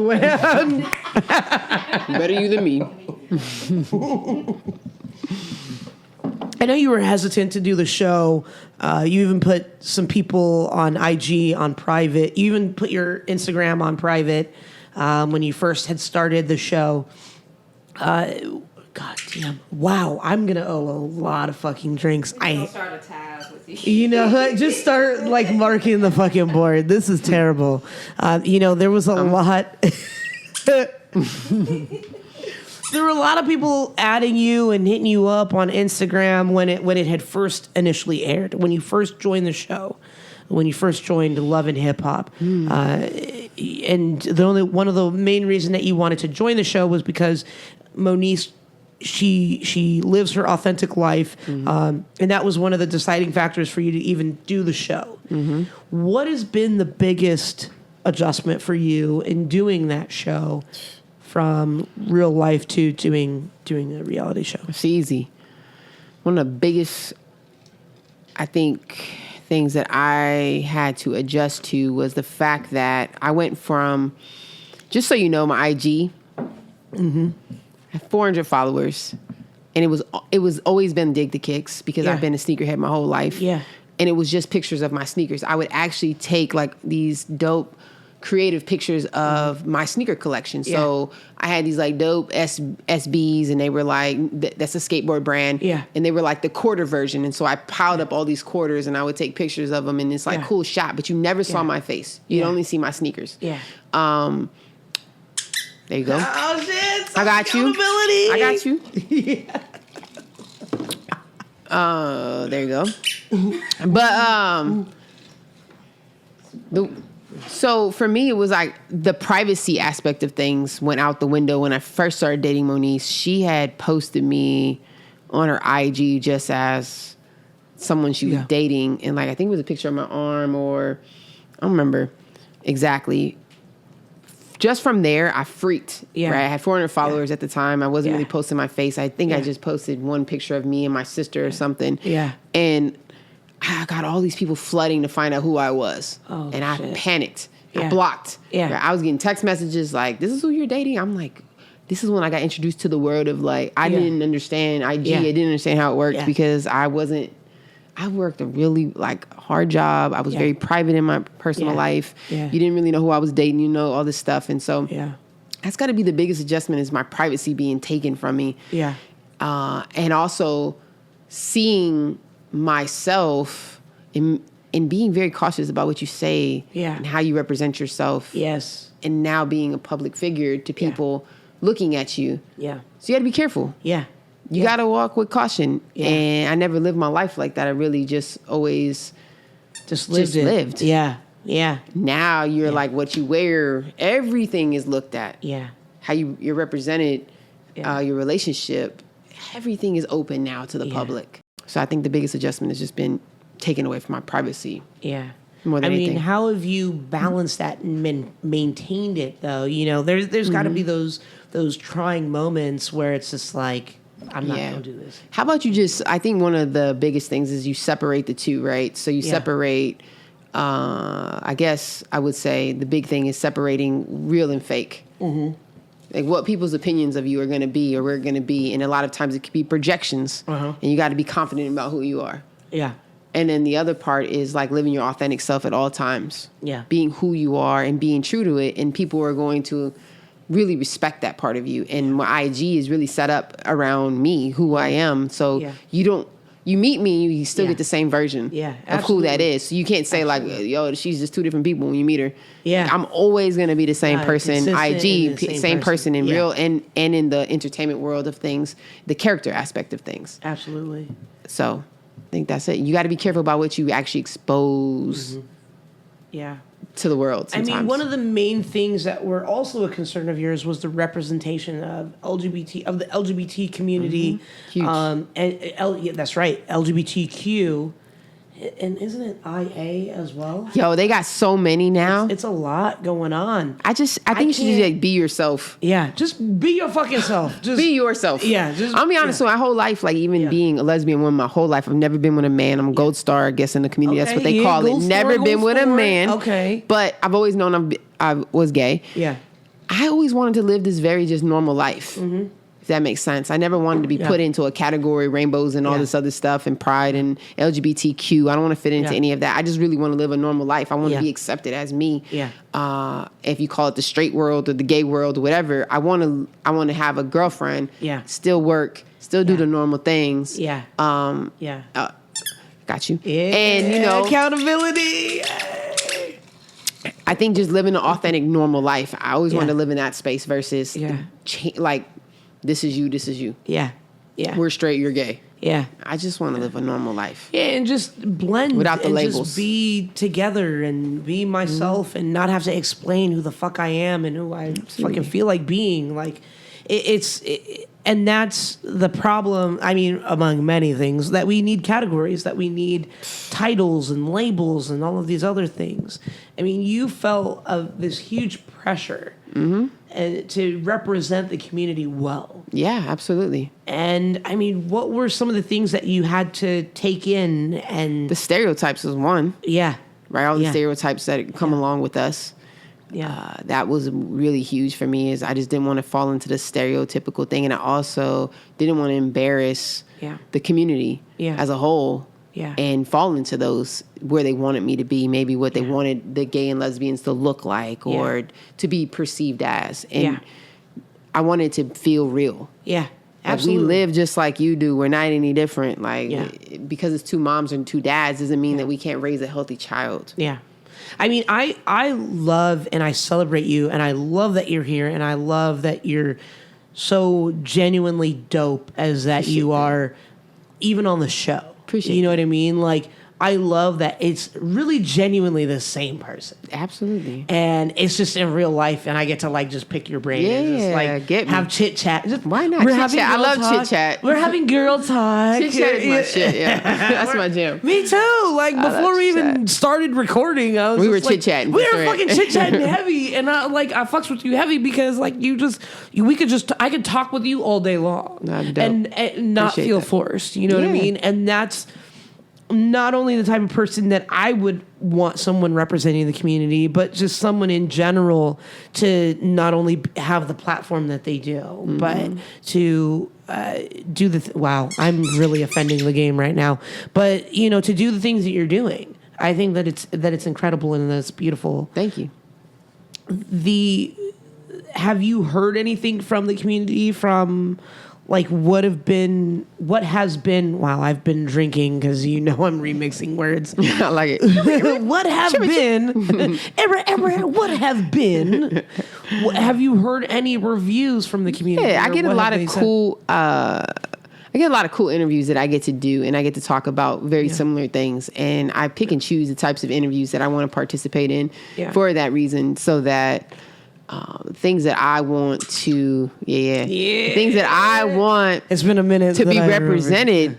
you than me. I know you were hesitant to do the show. You even put some people on IG on private. You even put your Instagram on private when you first had started the show. God damn. Wow, I'm going to owe a lot of fucking drinks. I'll start a tab with you. You know, just start marking the fucking board. This is terrible. There was a lot. There were a lot of people adding you and hitting you up on Instagram when it had first initially aired, when you first joined the show, when you first joined Love and Hip Hop. And one of the main reason that you wanted to join the show was because Moniece, she lives her authentic life, and that was one of the deciding factors for you to even do the show. Mm-hmm. What has been the biggest adjustment for you in doing that show, from real life to doing a reality show? It's easy. One of the biggest, I think, things that I had to adjust to was the fact that I went from, just so you know, my IG. Mm-hmm. I have 400 followers, and it was always been DiggTheKicks because I've been a sneakerhead my whole life. Yeah, and it was just pictures of my sneakers. I would actually take these dope, creative pictures of my sneaker collection. So I had these dope SBs, and they were that's a skateboard brand. Yeah, and they were the quarter version. And so I piled up all these quarters, and I would take pictures of them, and it's cool shot, but you never saw my face. You'd only see my sneakers. Yeah. There you go. Oh shit! I got you. I got you. There you go. But so for me, it was the privacy aspect of things went out the window when I first started dating Moniece. She had posted me on her IG just as someone she was dating, and I think it was a picture of my arm, or I don't remember exactly. Just from there, I freaked. Yeah. Right? I had 400 followers at the time. I wasn't really posting my face. I think I just posted one picture of me and my sister or something. Yeah. And I got all these people flooding to find out who I was. Oh, and I panicked. I blocked. Yeah. Right? I was getting text messages this is who you're dating? I'm like, this is when I got introduced to the world of like, I didn't understand IG. Yeah. I didn't understand how it worked Yeah. because I worked a really like hard job. I was very private in my personal life. Yeah. You didn't really know who I was dating, you know, all this stuff. And so that's got to be the biggest adjustment is my privacy being taken from me. Yeah. And also seeing myself and being very cautious about what you say and how you represent yourself. Yes. And now being a public figure to people looking at you. Yeah. So you got to be careful. Yeah. You got to walk with caution. Yeah. And I never lived my life like that. I really just always lived. Yeah. Yeah. Now you're like what you wear, everything is looked at. Yeah. How you're represented, your relationship, everything is open now to the public. So I think the biggest adjustment has just been taken away from my privacy. Yeah. More than anything. I mean, how have you balanced that and maintained it though? You know, there's got to be those trying moments where it's just like, I'm not going to do this. How about you I think one of the biggest things is you separate the two, right? So you separate, I guess I would say the big thing is separating real and fake. Mm-hmm. Like what people's opinions of you are going to be or we're going to be. And a lot of times it could be projections. And you got to be confident about who you are. Yeah. And then the other part is like living your authentic self at all times. Yeah. Being who you are and being true to it. And people are going to really respect that part of you. And my IG is really set up around me, who I am. So you meet me, you still get the same version of who that is. So you can't say like, yo, she's just two different people when you meet her. Yeah. I'm always going to be the same person. IG, same person in real and in the entertainment world of things, the character aspect of things. Absolutely. So I think that's it. You got to be careful about what you actually expose to the world sometimes. I mean, one of the main things that were also a concern of yours was the representation of the LGBT community. Huge. That's right, LGBTQ. And isn't it IA as well? Yo, they got so many now. It's a lot going on. I think you should just like, be yourself. Yeah, just be your fucking self. Just be yourself. Yeah, just. I'll be honest. My whole life, like even being a lesbian woman, my whole life, I've never been with a man. I'm a gold star, I guess, in the community. That's what they call it. Never been with a man. Okay. But I've always known I was gay. Yeah. I always wanted to live this very just normal life. Mm-hmm. If that makes sense. I never wanted to be put into a category, rainbows and all this other stuff and pride and LGBTQ. I don't want to fit into any of that. I just really want to live a normal life. I want to be accepted as me. Yeah. If you call it the straight world or the gay world or whatever, I want to have a girlfriend. Yeah. Still work. Still do the normal things. Yeah. Got you. Yeah. And accountability. I think just living an authentic, normal life. I always wanted to live in that space versus like. This is you. Yeah. Yeah. We're straight, you're gay. Yeah. I just want to live a normal life. Yeah, and just blend without the and labels. Just be together and be myself and not have to explain who the fuck I am and who I fucking feel like being. Like and that's the problem, I mean, among many things, that we need categories, that we need titles and labels and all of these other things. I mean, you felt of this huge pressure and to represent the community well. Yeah, absolutely. And I mean, what were some of the things that you had to take in? And the stereotypes was one. Yeah. Right, all the stereotypes that come along with us. Yeah. That was really huge for me. Is I just didn't want to fall into the stereotypical thing, and I also didn't want to embarrass the community as a whole. Yeah. And fall into those where they wanted me to be, maybe what they wanted the gay and lesbians to look like or to be perceived as. And I wanted to feel real. Yeah. Absolutely. Like we live just like you do. We're not any different. Like because it's two moms and two dads doesn't mean that we can't raise a healthy child. Yeah. I mean, I love and I celebrate you, and I love that you're here, and I love that you're so genuinely dope as that you are even on the show. Appreciate you know what I mean? Like, I love that it's really genuinely the same person. Absolutely. And it's just in real life, and I get to like just pick your brain and just like have chit chat. Why not chit chat? I love chit chat. We're having girl talk. Chit chat is my shit. Yeah, that's my jam. Me too. Like before we even started recording, I was we were chit chatting. We were fucking chit chatting heavy, and I fucks with you heavy because like I could talk with you all day long and not feel forced. You know what I mean? And that's not only the type of person that I would want someone representing the community, but just someone in general to not only have the platform that they do, but to do wow, I'm really offending the game right now. But, you know, to do the things that you're doing. I think that it's incredible and that's beautiful. Thank you. Have you heard anything from the community from like what has been, wow, I've been drinking because you know I'm remixing words. I like it. What have been, have you heard any reviews from the community? Yeah, I get a lot of cool, interviews that I get to do, and I get to talk about very similar things. And I pick and choose the types of interviews that I want to participate in for that reason, so that things that I want to, things that I want it's been a minute to be represented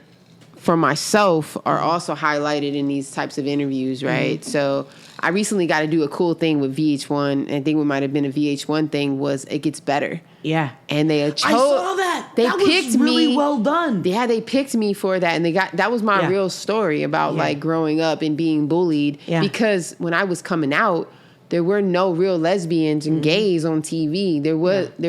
for myself are also highlighted in these types of interviews, right? So I recently got to do a cool thing with VH1, and I think what might have been a VH1 thing was It Gets Better. Yeah. And they I saw that. They that picked was really me. Well done. Yeah, they picked me for that, and that was my real story about like growing up and being bullied. Yeah. Because when I was coming out, there were no real lesbians and gays on TV. There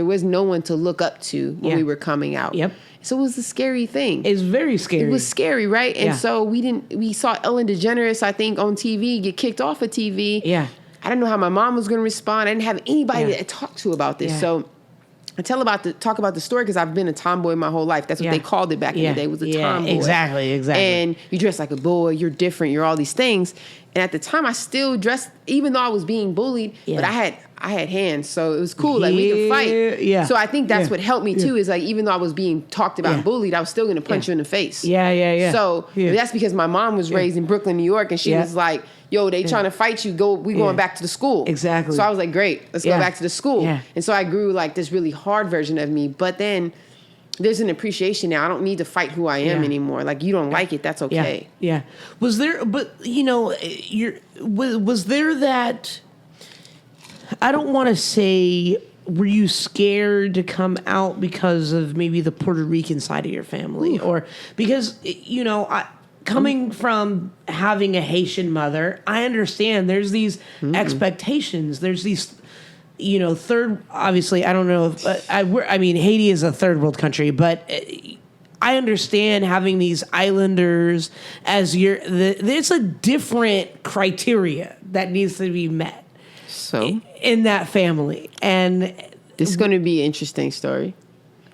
was no one to look up to when we were coming out. Yep. So it was a scary thing. It's very scary. It was scary, right? And so we saw Ellen DeGeneres, I think, on TV get kicked off of TV. Yeah. I didn't know how my mom was going to respond. I didn't have anybody to talk to about this. So I talk about the story because I've been a tomboy my whole life. That's what they called it back in the day, was a tomboy. Exactly. And you dress like a boy, you're different, you're all these things. And at the time, I still dressed, even though I was being bullied, but I had hands, so it was cool. Like, we could fight. Yeah. So I think that's what helped me, too, is like, even though I was being talked about and bullied, I was still going to punch you in the face. So that's because my mom was raised in Brooklyn, New York, and she was like, yo, they trying to fight you, we going back to the school. Exactly. So I was like, great, let's go back to the school. And so I grew like this really hard version of me, but then there's an appreciation now. I don't need to fight who I am anymore. Like, you don't like it, that's okay. Yeah. Was there, but, you know, was there that, I don't want to say, were you scared to come out because of maybe the Puerto Rican side of your family? Or because, you know, coming from having a Haitian mother, I understand there's these expectations. There's these, you know, obviously, I don't know if, I mean, Haiti is a third world country, but I understand having these islanders as it's a different criteria that needs to be met. So in that family. And this is going to be an interesting story.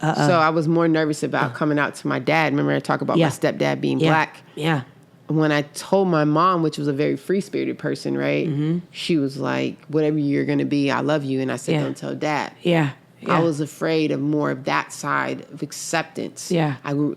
So I was more nervous about coming out to my dad. Remember I talked about my stepdad being black? Yeah. When I told my mom, which was a very free-spirited person, right? She was like, whatever you're going to be, I love you. And I said, don't tell dad. I was afraid of more of that side of acceptance.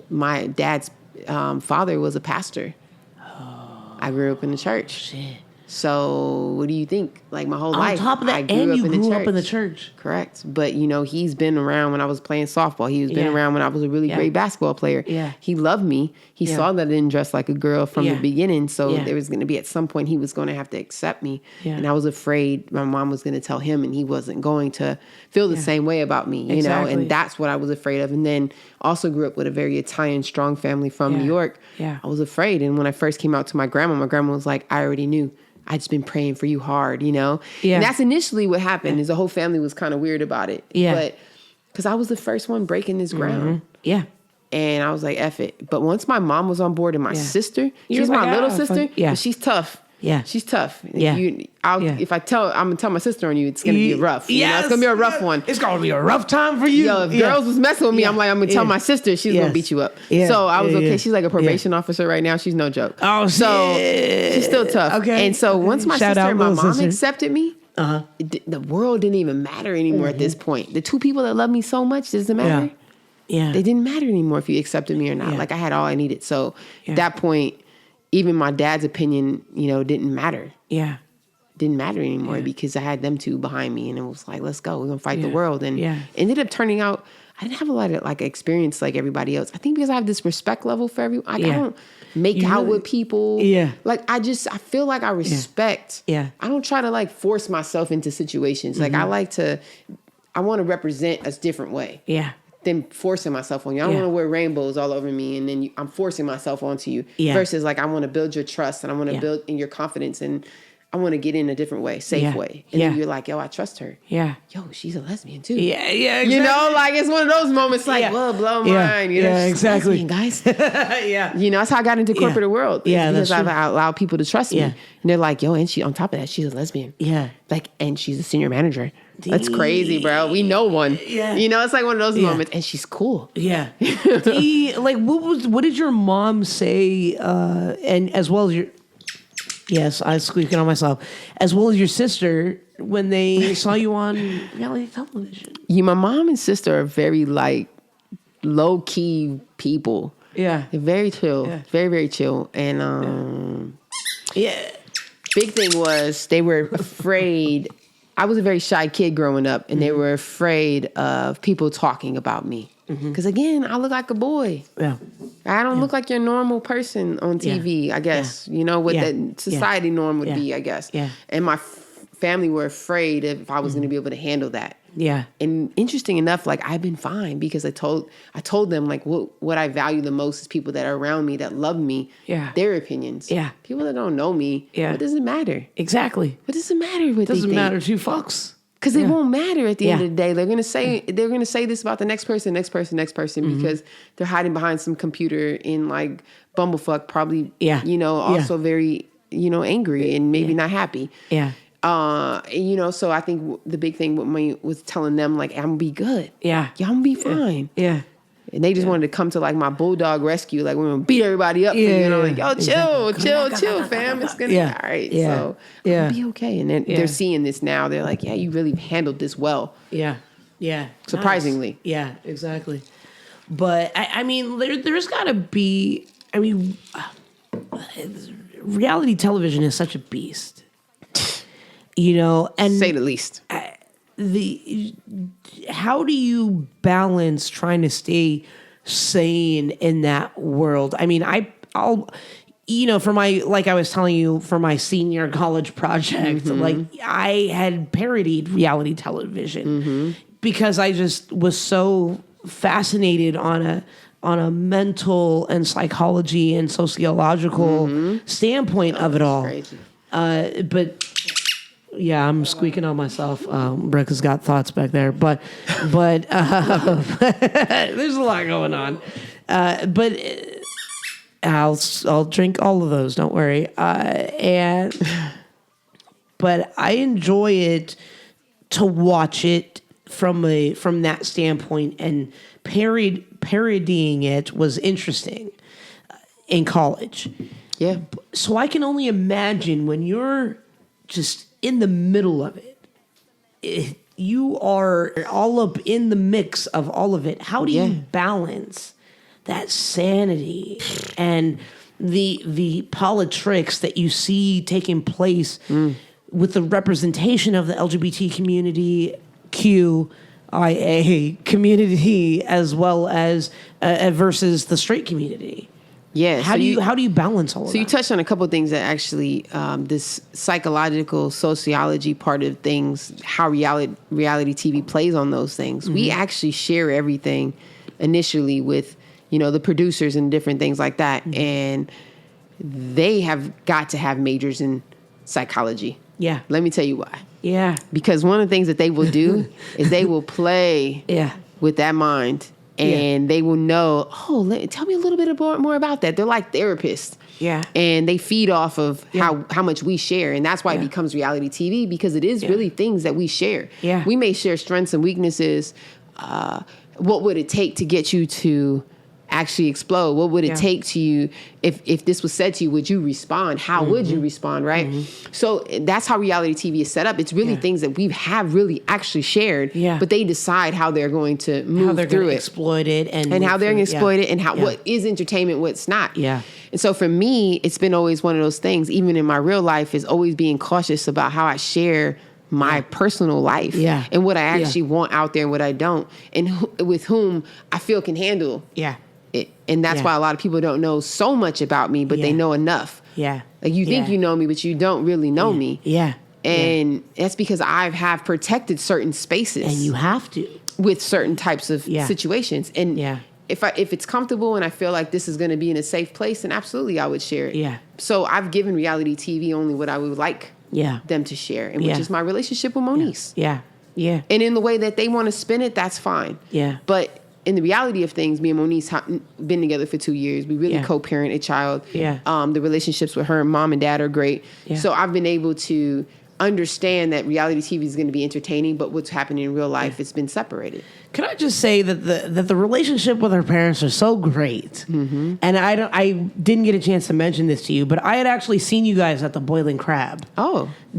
My dad's father was a pastor. I grew up in the church. Shit. So what do you think? Like, my whole life, on top of that, you grew up in the church. Correct. But, you know, he's been around when I was playing softball. He's been around when I was a really great basketball player. He loved me. He saw that I didn't dress like a girl from the beginning. So there was going to be, at some point, he was going to have to accept me. And I was afraid my mom was going to tell him and he wasn't going to feel the same way about me, you know? And that's what I was afraid of. And then also grew up with a very Italian, strong family from New York. I was afraid. And when I first came out to my grandma was like, I already knew. I just been praying for you hard, you know? And that's initially what happened, is the whole family was kind of weird about it. But because I was the first one breaking this ground. And I was like, F it. But once my mom was on board and my sister, she's like, my little sister, but she's tough. She's tough. If I'm gonna tell my sister on you, it's gonna be rough. You know, it's gonna be a rough one. It's gonna be a rough time for you. Yo, if girls was messing with me, I'm gonna tell my sister, she's gonna beat you up. So I was okay. She's like a probation officer right now. She's no joke. Oh, so she's still tough. Okay. And so once my sister and my mom accepted me, the world didn't even matter anymore at this point. The two people that love me so much, does it matter? They didn't matter anymore if you accepted me or not. Like, I had all I needed. So at that point, even my dad's opinion, you know, didn't matter. Didn't matter anymore because I had them two behind me, and it was like, let's go. We're going to fight the world. And ended up turning out, I didn't have a lot of like experience like everybody else. I think because I have this respect level for everyone. I don't make out with people. Like, I feel like I respect. I don't try to like force myself into situations. Like, I want to represent a different way. than forcing myself on you. I don't want to wear rainbows all over me, and then I'm forcing myself onto you. Yeah. Versus like I want to build your trust, and I want to build in your confidence, and I want to get in a different way, safe way. And then you're like, yo, I trust her. Yeah. Yo, she's a lesbian too. Yeah, exactly. You know, like it's one of those moments like, well, blow mine. You know, she's exactly. lesbian, guys. Yeah. You know, that's how I got into corporate world. Yeah, because that's I've allowed people to trust me. Yeah. And they're like, yo, and she on top of that, she's a lesbian. Yeah. Like, and she's a senior manager. That's crazy, bro. We know one. Yeah. You know, it's like one of those moments, and she's cool. Yeah. Like, what did your mom say, and as well as your... Yes, I was squeaking on myself. As well as your sister when they saw you on reality television. My mom and sister are very like low key people. Yeah. They're very chill. Yeah. Very, very chill. And Yeah. big thing was they were afraid. I was a very shy kid growing up, and they were afraid of people talking about me. Because again, I look like a boy. Yeah. I don't look like your normal person on TV, I guess. You know, what the society norm would be, I guess. Yeah. And my family were afraid if I was going to be able to handle that. Yeah. And interesting enough, like I've been fine because I told them like what I value the most is people that are around me that love me. Yeah. Their opinions. Yeah. People that don't know me. Yeah. What does it matter? Exactly. What does it matter what they Doesn't think? matter two fucks. Because it won't matter at the end Yeah. of the day. They're gonna say this about the next person, because they're hiding behind some computer in like bumblefuck, probably also very angry and maybe not happy. Yeah. So I think the big thing with me was telling them like I'm gonna be good. Yeah. Y'all gonna be fine. Yeah. And they just wanted to come to like my bulldog rescue, like we're gonna beat everybody up. Like, yo, chill, fam. It's gonna be all right. So I'll be okay. And then they're seeing this now. They're like, yeah, you really handled this well. Yeah. Yeah. Surprisingly. Nice. Yeah, exactly. But I mean, there's gotta be, reality television is such a beast. And say the least. How do you balance trying to stay sane in that world? I mean, I'll for my, like I was telling you, for my senior college project, like I had parodied reality television because I just was so fascinated on a mental and psychology and sociological standpoint of it all. Crazy. But yeah, I'm squeaking on myself. Rick has got thoughts back there, but there's a lot going on. But I'll drink all of those. Don't worry. But I enjoy it to watch it from that standpoint, and parodying it was interesting in college. Yeah. So I can only imagine when you're just in the middle of it, you are all up in the mix of all of it. How do you balance that sanity and the politics that you see taking place with the representation of the LGBT community, QIA community, as well as versus the straight community? Yeah. How do you balance all of that? So you touched on a couple of things that actually, this psychological sociology part of things, how reality TV plays on those things. We actually share everything initially with, the producers and different things like that. And they have got to have majors in psychology. Yeah. Let me tell you why. Yeah. Because one of the things that they will do is they will play with that mind. And they will know, tell me a little bit more about that. They're like therapists. Yeah. And they feed off of how much we share. And that's why it becomes reality TV, because it is really things that we share. Yeah. We may share strengths and weaknesses. What would it take to get you to actually explode? What would it take to you if this was said to you? Would you respond? How would you respond? Right. So that's how reality TV is set up. It's really things that we have really actually shared. Yeah. But they decide how they're going to move through it, exploit it, and how they're going to exploit it, and what is entertainment, what's not. Yeah. And so for me, it's been always one of those things. Even in my real life, is always being cautious about how I share my personal life and what I actually want out there and what I don't, and with whom I feel can handle. Yeah. And that's why a lot of people don't know so much about me, but they know enough. Yeah. Like you think you know me, but you don't really know me. Yeah. And that's because I have protected certain spaces. And you have to. with certain types of situations. And if it's comfortable and I feel like this is going to be in a safe place, then absolutely I would share it. Yeah. So I've given reality TV only what I would like them to share, and which is my relationship with Moniece. Yeah. And in the way that they want to spin it, that's fine. Yeah. But in the reality of things, me and Moniece have been together for 2 years. We really co-parent a child. Yeah. The relationships with her mom and dad are great. Yeah. So I've been able to understand that reality TV is going to be entertaining, but what's happening in real life, it's been separated. Can I just say that the relationship with her parents are so great, and I didn't get a chance to mention this to you, but I had actually seen you guys at the Boiling Crab.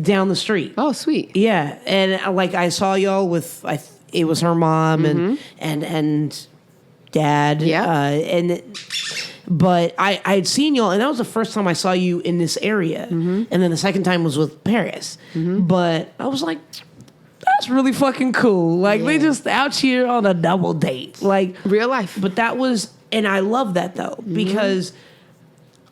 Down the street. Oh, sweet. Yeah, and like I saw y'all with it was her mom and dad. Yeah, but I had seen y'all, and that was the first time I saw you in this area, and then the second time was with Paris. But I was like, that's really fucking cool. Like they just out here on a double date, like real life. But that was, and I love that though, because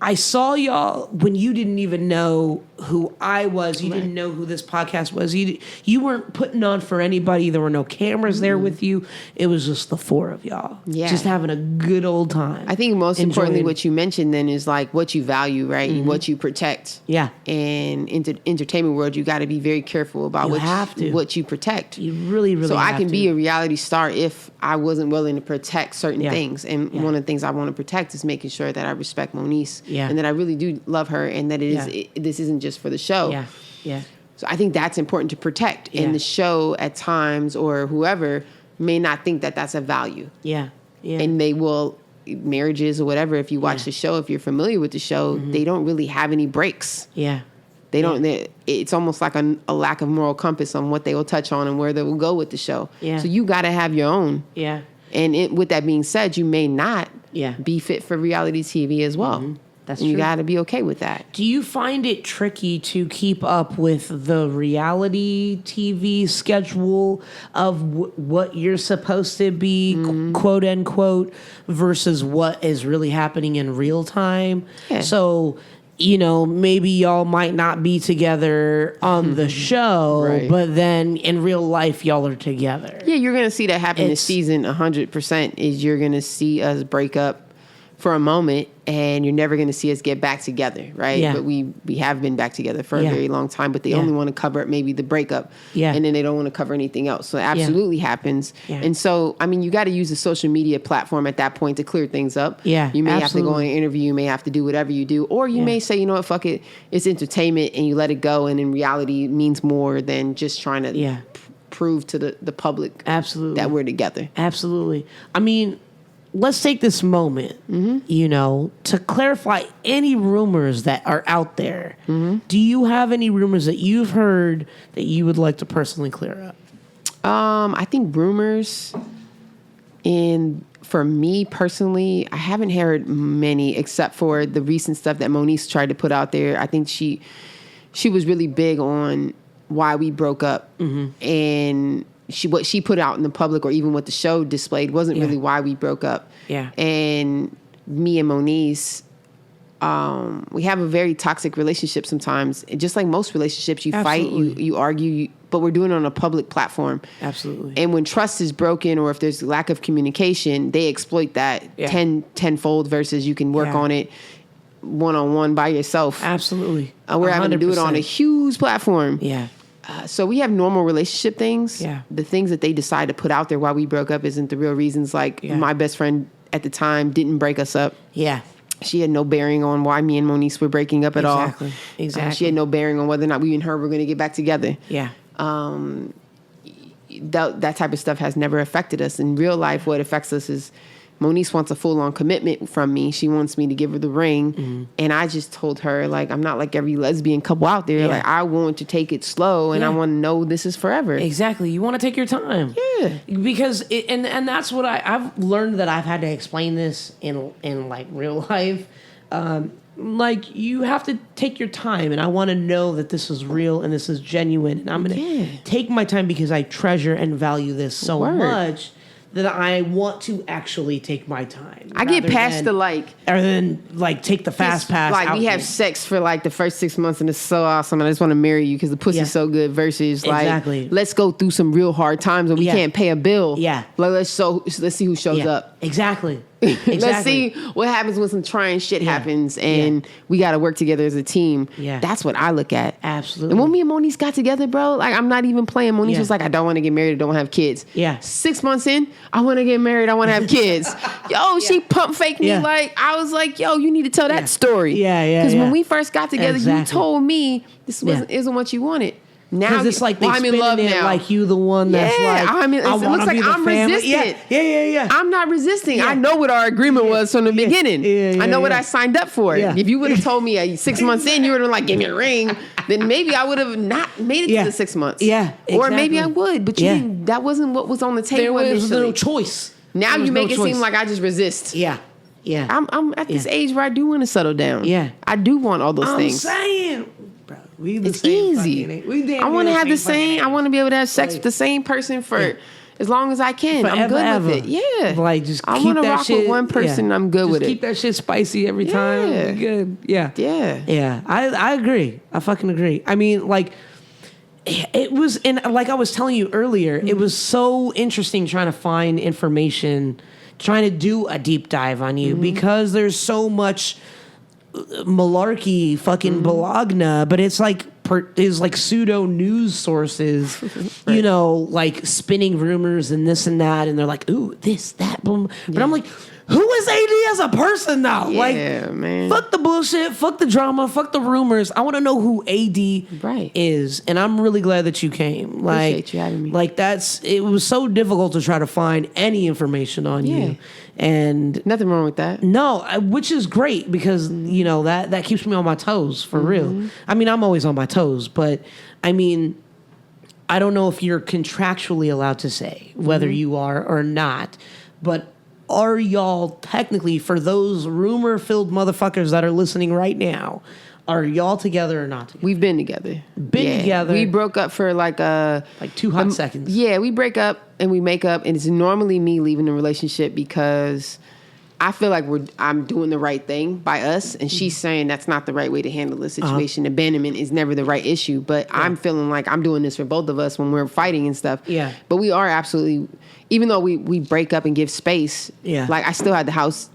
I saw y'all when you didn't even know who I was. You didn't know who this podcast was. You weren't putting on for anybody. There were no cameras there with you. It was just the four of y'all. Yeah. Just having a good old time. I think most importantly, what you mentioned then is like what you value, right? What you protect. Yeah. And in the entertainment world, you got to be very careful about what you protect. You really, really So have I can to. be a reality star if I wasn't willing to protect certain things. And one of the things I want to protect is making sure that I respect Moniece. And that I really do love her, and that this isn't just for the show. So I think that's important to protect. And the show at times, or whoever, may not think that that's a value. And they will, marriages or whatever, if you watch the show, if you're familiar with the show, they don't really have any breaks. They don't. It's almost like a lack of moral compass on what they will touch on and where they will go with the show. So you got to have your own. And with that being said, you may not be fit for reality TV as well. That's and you true. got to be okay with that. Do you find it tricky to keep up with the reality TV schedule of what you're supposed to be, quote unquote, versus what is really happening in real time? So, you know, maybe y'all might not be together on the show, but then in real life, y'all are together. Yeah, you're going to see that happen this season 100%. Is you're going to see us break up for a moment, and you're never going to see us get back together, right? But we have been back together for a very long time, but they only want to cover maybe the breakup, and then they don't want to cover anything else. So it absolutely happens. And so, I mean, you got to use the social media platform at that point to clear things up. You may have to go on an interview, you may have to do whatever you do, or you may say, you know what, fuck it, it's entertainment, and you let it go, and in reality it means more than just trying to prove to the public that we're together. Absolutely. I mean, let's take this moment, you know, to clarify any rumors that are out there. Do you have any rumors that you've heard that you would like to personally clear up? I think rumors, for me personally, I haven't heard many except for the recent stuff that Moniece tried to put out there. I think she was really big on why we broke up, and what she put out in the public, or even what the show displayed, wasn't really why we broke up. And me and Moniece, we have a very toxic relationship sometimes. And just like most relationships, you fight, you argue, but we're doing it on a public platform. And when trust is broken, or if there's lack of communication, they exploit that tenfold versus you can work on it one-on-one by yourself. We're having to do it on a huge platform. So we have normal relationship things. The things that they decide to put out there while we broke up isn't the real reasons. Like my best friend at the time didn't break us up. She had no bearing on why me and Moniece were breaking up at all. She had no bearing on whether or not we and her were going to get back together. That type of stuff has never affected us. In real life, what affects us is Moniece wants a full-on commitment from me. She wants me to give her the ring. And I just told her, like, I'm not like every lesbian couple out there. Like, I want to take it slow, and I want to know this is forever. You want to take your time. Because, and that's what I've learned, that I've had to explain this in like, real life. Like, you have to take your time, and I want to know that this is real and this is genuine. And I'm going to take my time because I treasure and value this so much that I want to actually take my time. I get past the like, rather than like take the fast pass. Like out we have sex for like the first 6 months and it's so awesome and I just want to marry you because the pussy's so good. Versus like, let's go through some real hard times and we can't pay a bill. Yeah, like let's see who shows up. Exactly. Let's see what happens when some trying shit happens and we got to work together as a team. Yeah, that's what I look at. Absolutely. And when me and Moniece got together, bro, like I'm not even playing. Moniece was like, I don't want to get married. I don't want to have kids. Yeah. 6 months in, I want to get married. I want to have kids. Yo, she pump faked me. Like I was like, yo, you need to tell that story. Because when we first got together, you told me this isn't what you wanted. Now it's like I'm in love now. Like you, the one that's like, it looks like I'm resistant. Yeah. I'm not resisting. I know what our agreement was from the beginning. I know what I signed up for. If you would have told me 6 months in, you would have like, give me a ring, then maybe I would have not made it to the 6 months. Or maybe I would, but you didn't, that wasn't what was on the table. There was no choice. Now you make it seem like I just resist. Yeah. I'm at this age where I do want to settle down. I do want all those things. I'm saying, bro, it's easy. I want to have the same. I want to be able to have sex with the same person for as long as I can. I'm good with it. Yeah, like just I want to rock with one person. I'm good with it. Keep that shit spicy every time. Good. Yeah. I agree. I fucking agree. I mean, like. It was, and like I was telling you earlier, it was so interesting trying to find information, trying to do a deep dive on you because there's so much malarkey, fucking balagna, but it's like pseudo news sources, you know, like spinning rumors and this and that, and they're like, ooh, this, that, boom. But I'm like, who is AD as a person now? Man. Fuck the bullshit, fuck the drama, fuck the rumors. I want to know who AD is, and I'm really glad that you came. Like, appreciate you having me. Like it was so difficult to try to find any information on you, and nothing wrong with that. No, which is great because you know that keeps me on my toes for real. I mean, I'm always on my toes, but I mean, I don't know if you're contractually allowed to say whether you are or not, but. Are y'all technically, for those rumor-filled motherfuckers that are listening right now, are y'all together or not together? We've been together. Together. We broke up for like 2 hot seconds. Yeah, we break up and we make up, and it's normally me leaving the relationship because I feel like I'm doing the right thing by us, and she's saying that's not the right way to handle the situation. Abandonment is never the right issue, but I'm feeling like I'm doing this for both of us when we're fighting and stuff. Yeah. But we are absolutely, even though we break up and give space, like I still have the house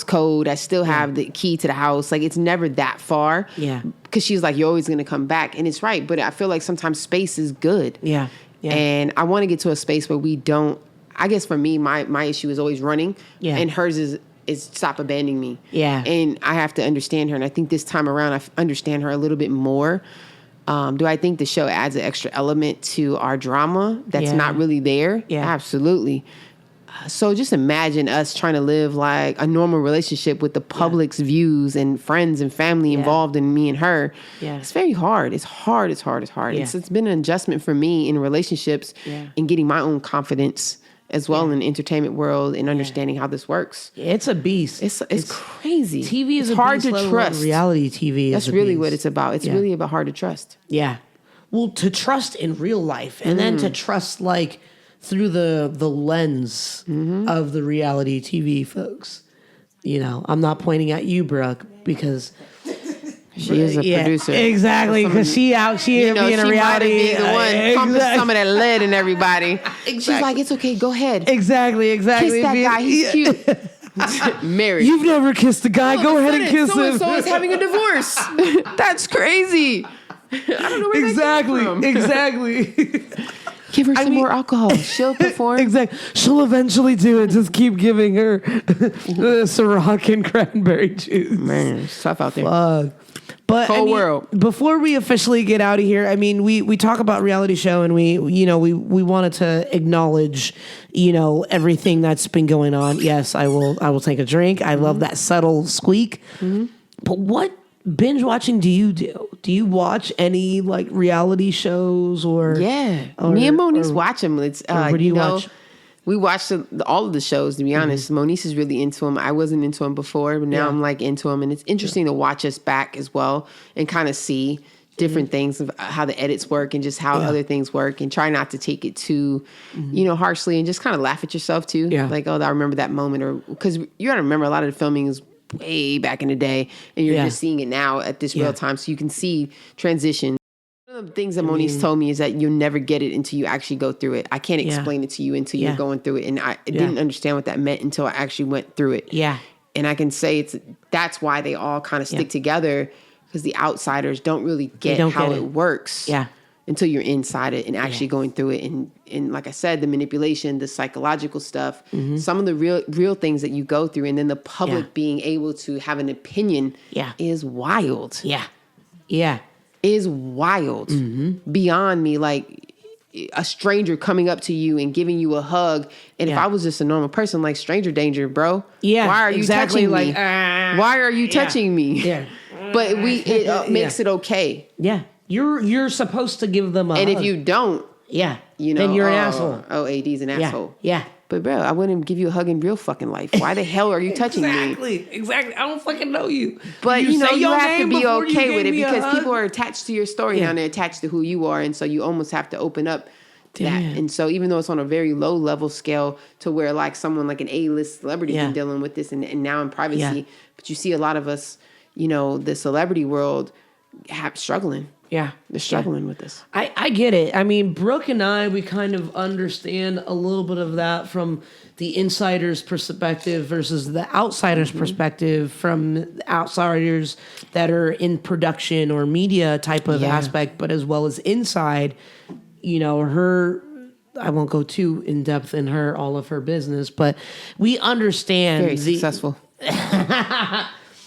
code. I still have the key to the house. Like it's never that far. Yeah. Because she's like, you're always going to come back. And it's right. But I feel like sometimes space is good. Yeah. And I want to get to a space where we don't, I guess for me, my issue is always running. Yeah. And hers is stop abandoning me. Yeah. And I have to understand her. And I think this time around, I understand her a little bit more. Do I think the show adds an extra element to our drama that's not really there? Yeah. Absolutely. So just imagine us trying to live like a normal relationship with the public's views and friends and family involved in me and her. Yeah. It's very hard. It's hard. Yeah. It's been an adjustment for me in relationships and getting my own confidence as well in the entertainment world and understanding how this works. It's a beast. It's crazy. TV is hard to trust. Reality TV is That's really what it's about. It's really about hard to trust. Yeah. Well, to trust in real life and then to trust like through the lens of the reality TV folks. You know, I'm not pointing at you, Brooke, because she is a producer. Exactly, because she being a reality. Be the one pumping some of that lead in everybody. She's like, it's okay, go ahead. Exactly. Kiss that guy, he's cute. Married. You've never kissed a guy. Go ahead and kiss him. So is having a divorce. That's crazy. I don't know where that came from. Exactly. Give her some more alcohol. She'll perform. Exactly. She'll eventually do it. Just keep giving her Ciroc and cranberry juice. Man, it's tough out there. But whole world. Before we officially get out of here, I mean, we talk about reality show and we wanted to acknowledge, everything that's been going on. Yes, I will take a drink. I love that subtle squeak. But what binge watching do you do? Do you watch any like reality shows or? Yeah, me and Moniece watch them. It's what do you watch? We watch all of the shows, to be honest. Moniece is really into them. I wasn't into them before, but now I'm like into them. And it's interesting to watch us back as well and kind of see different things of how the edits work and just how other things work, and try not to take it too, harshly, and just kind of laugh at yourself too. Yeah. Like, oh, I remember that moment, or because you got to remember a lot of the filming is way back in the day, and you're just seeing it now at this real time, so you can see transition. One of the things that Moniece told me is that you'll never get it until you actually go through it. I can't explain it to you until you're going through it, and I didn't understand what that meant until I actually went through it. Yeah. And I can say that's why they all kind of stick together, because the outsiders don't really get how it works until you're inside it and actually going through it. And like I said, the manipulation, the psychological stuff, some of the real things that you go through, and then the public being able to have an opinion is wild. Yeah. Yeah. Is wild. Beyond me. Like, a stranger coming up to you and giving you a hug. And if I was just a normal person, like, stranger danger, bro. Yeah. Why are you touching me? Why are you touching me? Yeah. But it makes it okay. Yeah. You're supposed to give them a And hug. if you don't, then you're an asshole. Oh, AD's an asshole. Yeah. But bro, I wouldn't give you a hug in real fucking life. Why the hell are you touching me? Exactly. I don't fucking know you. But you have to be okay with it, because hug? people are attached to your story now, and they're attached to who you are, and so you almost have to open up to that. And so even though it's on a very low level scale, to where like someone like an A-list celebrity been dealing with this, and now in privacy, but you see a lot of us, the celebrity world struggling. Yeah. They're struggling with this. I get it. I mean, Brooke and I, we kind of understand a little bit of that from the insider's perspective versus the outsider's perspective, from the outsiders that are in production or media type of aspect, but as well as inside, her, I won't go too in depth in all of her business, but we understand. Very successful.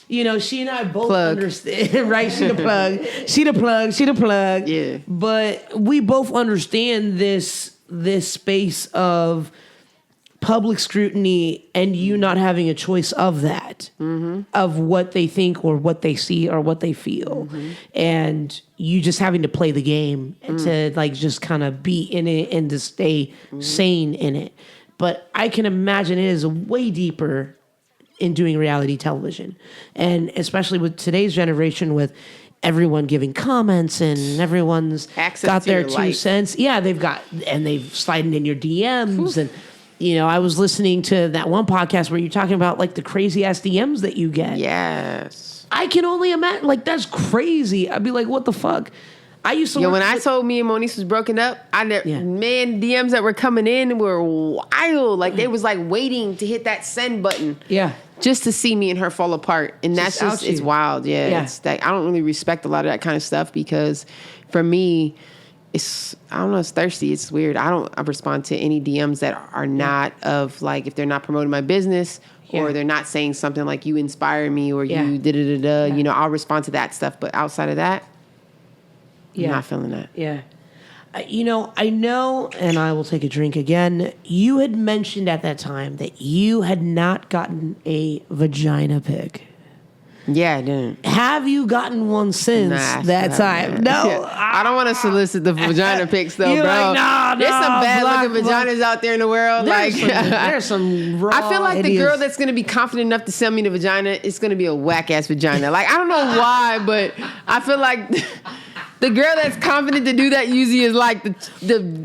She and I both understand, right? She the plug. Yeah. But we both understand this space of public scrutiny and you not having a choice of that, of what they think or what they see or what they feel. And you just having to play the game to like just kind of be in it and to stay sane in it. But I can imagine it is way deeper in doing reality television, and especially with today's generation, with everyone giving comments and everyone's got their 2 cents. Yeah, they've sliding in your DMs. And I was listening to that one podcast where you're talking about like the crazy ass DMs that you get. Yes, I can only imagine. Like, that's crazy. I'd be like, what the fuck? I used to. When I told me and Moniece was broken up, man, DMs that were coming in were wild. Like, they was like waiting to hit that send button. Yeah. Just to see me and her fall apart. And that's just, it's wild. Yeah. It's like, I don't really respect a lot of that kind of stuff, because for me, it's thirsty. It's weird. I respond to any DMs that are not of like, if they're not promoting my business or they're not saying something like you inspire me or you da-da-da-da, I'll respond to that stuff. But outside of that, I'm not feeling that. Yeah. I know, and I will take a drink again. You had mentioned at that time that you had not gotten a vagina pic. Yeah, I didn't. Have you gotten one since that time? No. I don't want to solicit the vagina pics, though, You're bro. like, There's some bad-looking vaginas out there in the world. There's some raw I feel like idiots. the girl that's going to be confident enough to sell me the vagina is going to be a whack-ass vagina. Like, I don't know why, but I feel like... The girl that's confident to do that usually is like the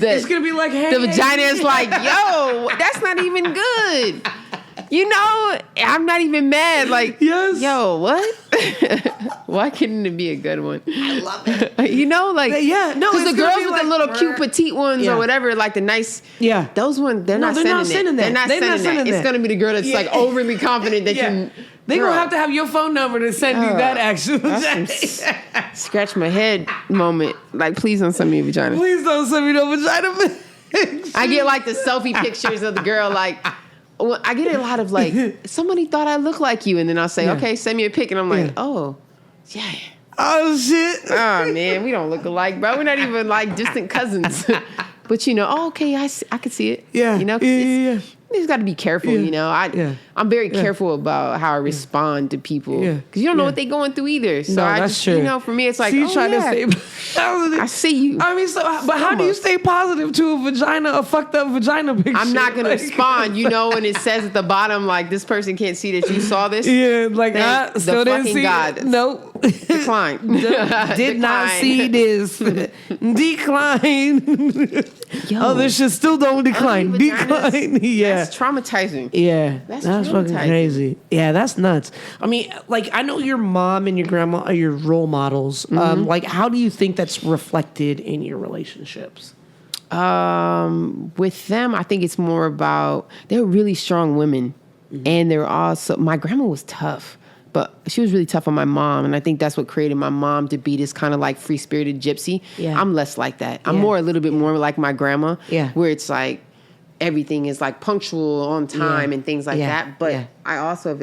it's gonna be like, hey, the vagina is like, yo, that's not even good. I'm not even mad. Like, yo, what? Why couldn't it be a good one? I love it. Because the girls with the little cute petite ones or whatever, like the nice, those ones, they're not sending that. They're not sending that. It's gonna be the girl that's like overly confident that you. They gonna have your phone number to send you that actual. Scratch my head moment. Like, please don't send me a vagina. Please don't send me no vagina. I get like the selfie pictures of the girl. Like, I get a lot of like, somebody thought I looked like you, and then I'll say, okay, send me a pic, and I'm like, oh, yeah. Oh shit. Oh man, we don't look alike, bro. We're not even like distant cousins. But okay, I could see it. Yeah. You just got to be careful, I'm very careful about how I respond to people. Because you don't know what they're going through either. So that's true. For me, it's like, to stay positive. I see you. I mean, but how do you stay positive to a fucked up vagina picture? I'm not going to respond, when it says at the bottom, like, this person can't see that you saw this. Yeah, like, still didn't see God. it. Nope. Decline. Did not see this. Decline. Oh, this shit still don't decline. Decline. Yeah. That's traumatizing. Yeah. That's fucking traumatizing. crazy. Yeah, that's nuts. I mean, like, I know your mom and your grandma are your role models. Like, how do you think that's reflected in your relationships? With them, I think it's more about they're really strong women, and they're also. My grandma was tough, but she was really tough on my mom, and I think that's what created my mom to be this kind of like free spirited gypsy. Yeah. I'm less like that. I'm more a little bit more like my grandma. Yeah, where it's like everything is like punctual on time and things like that. But I also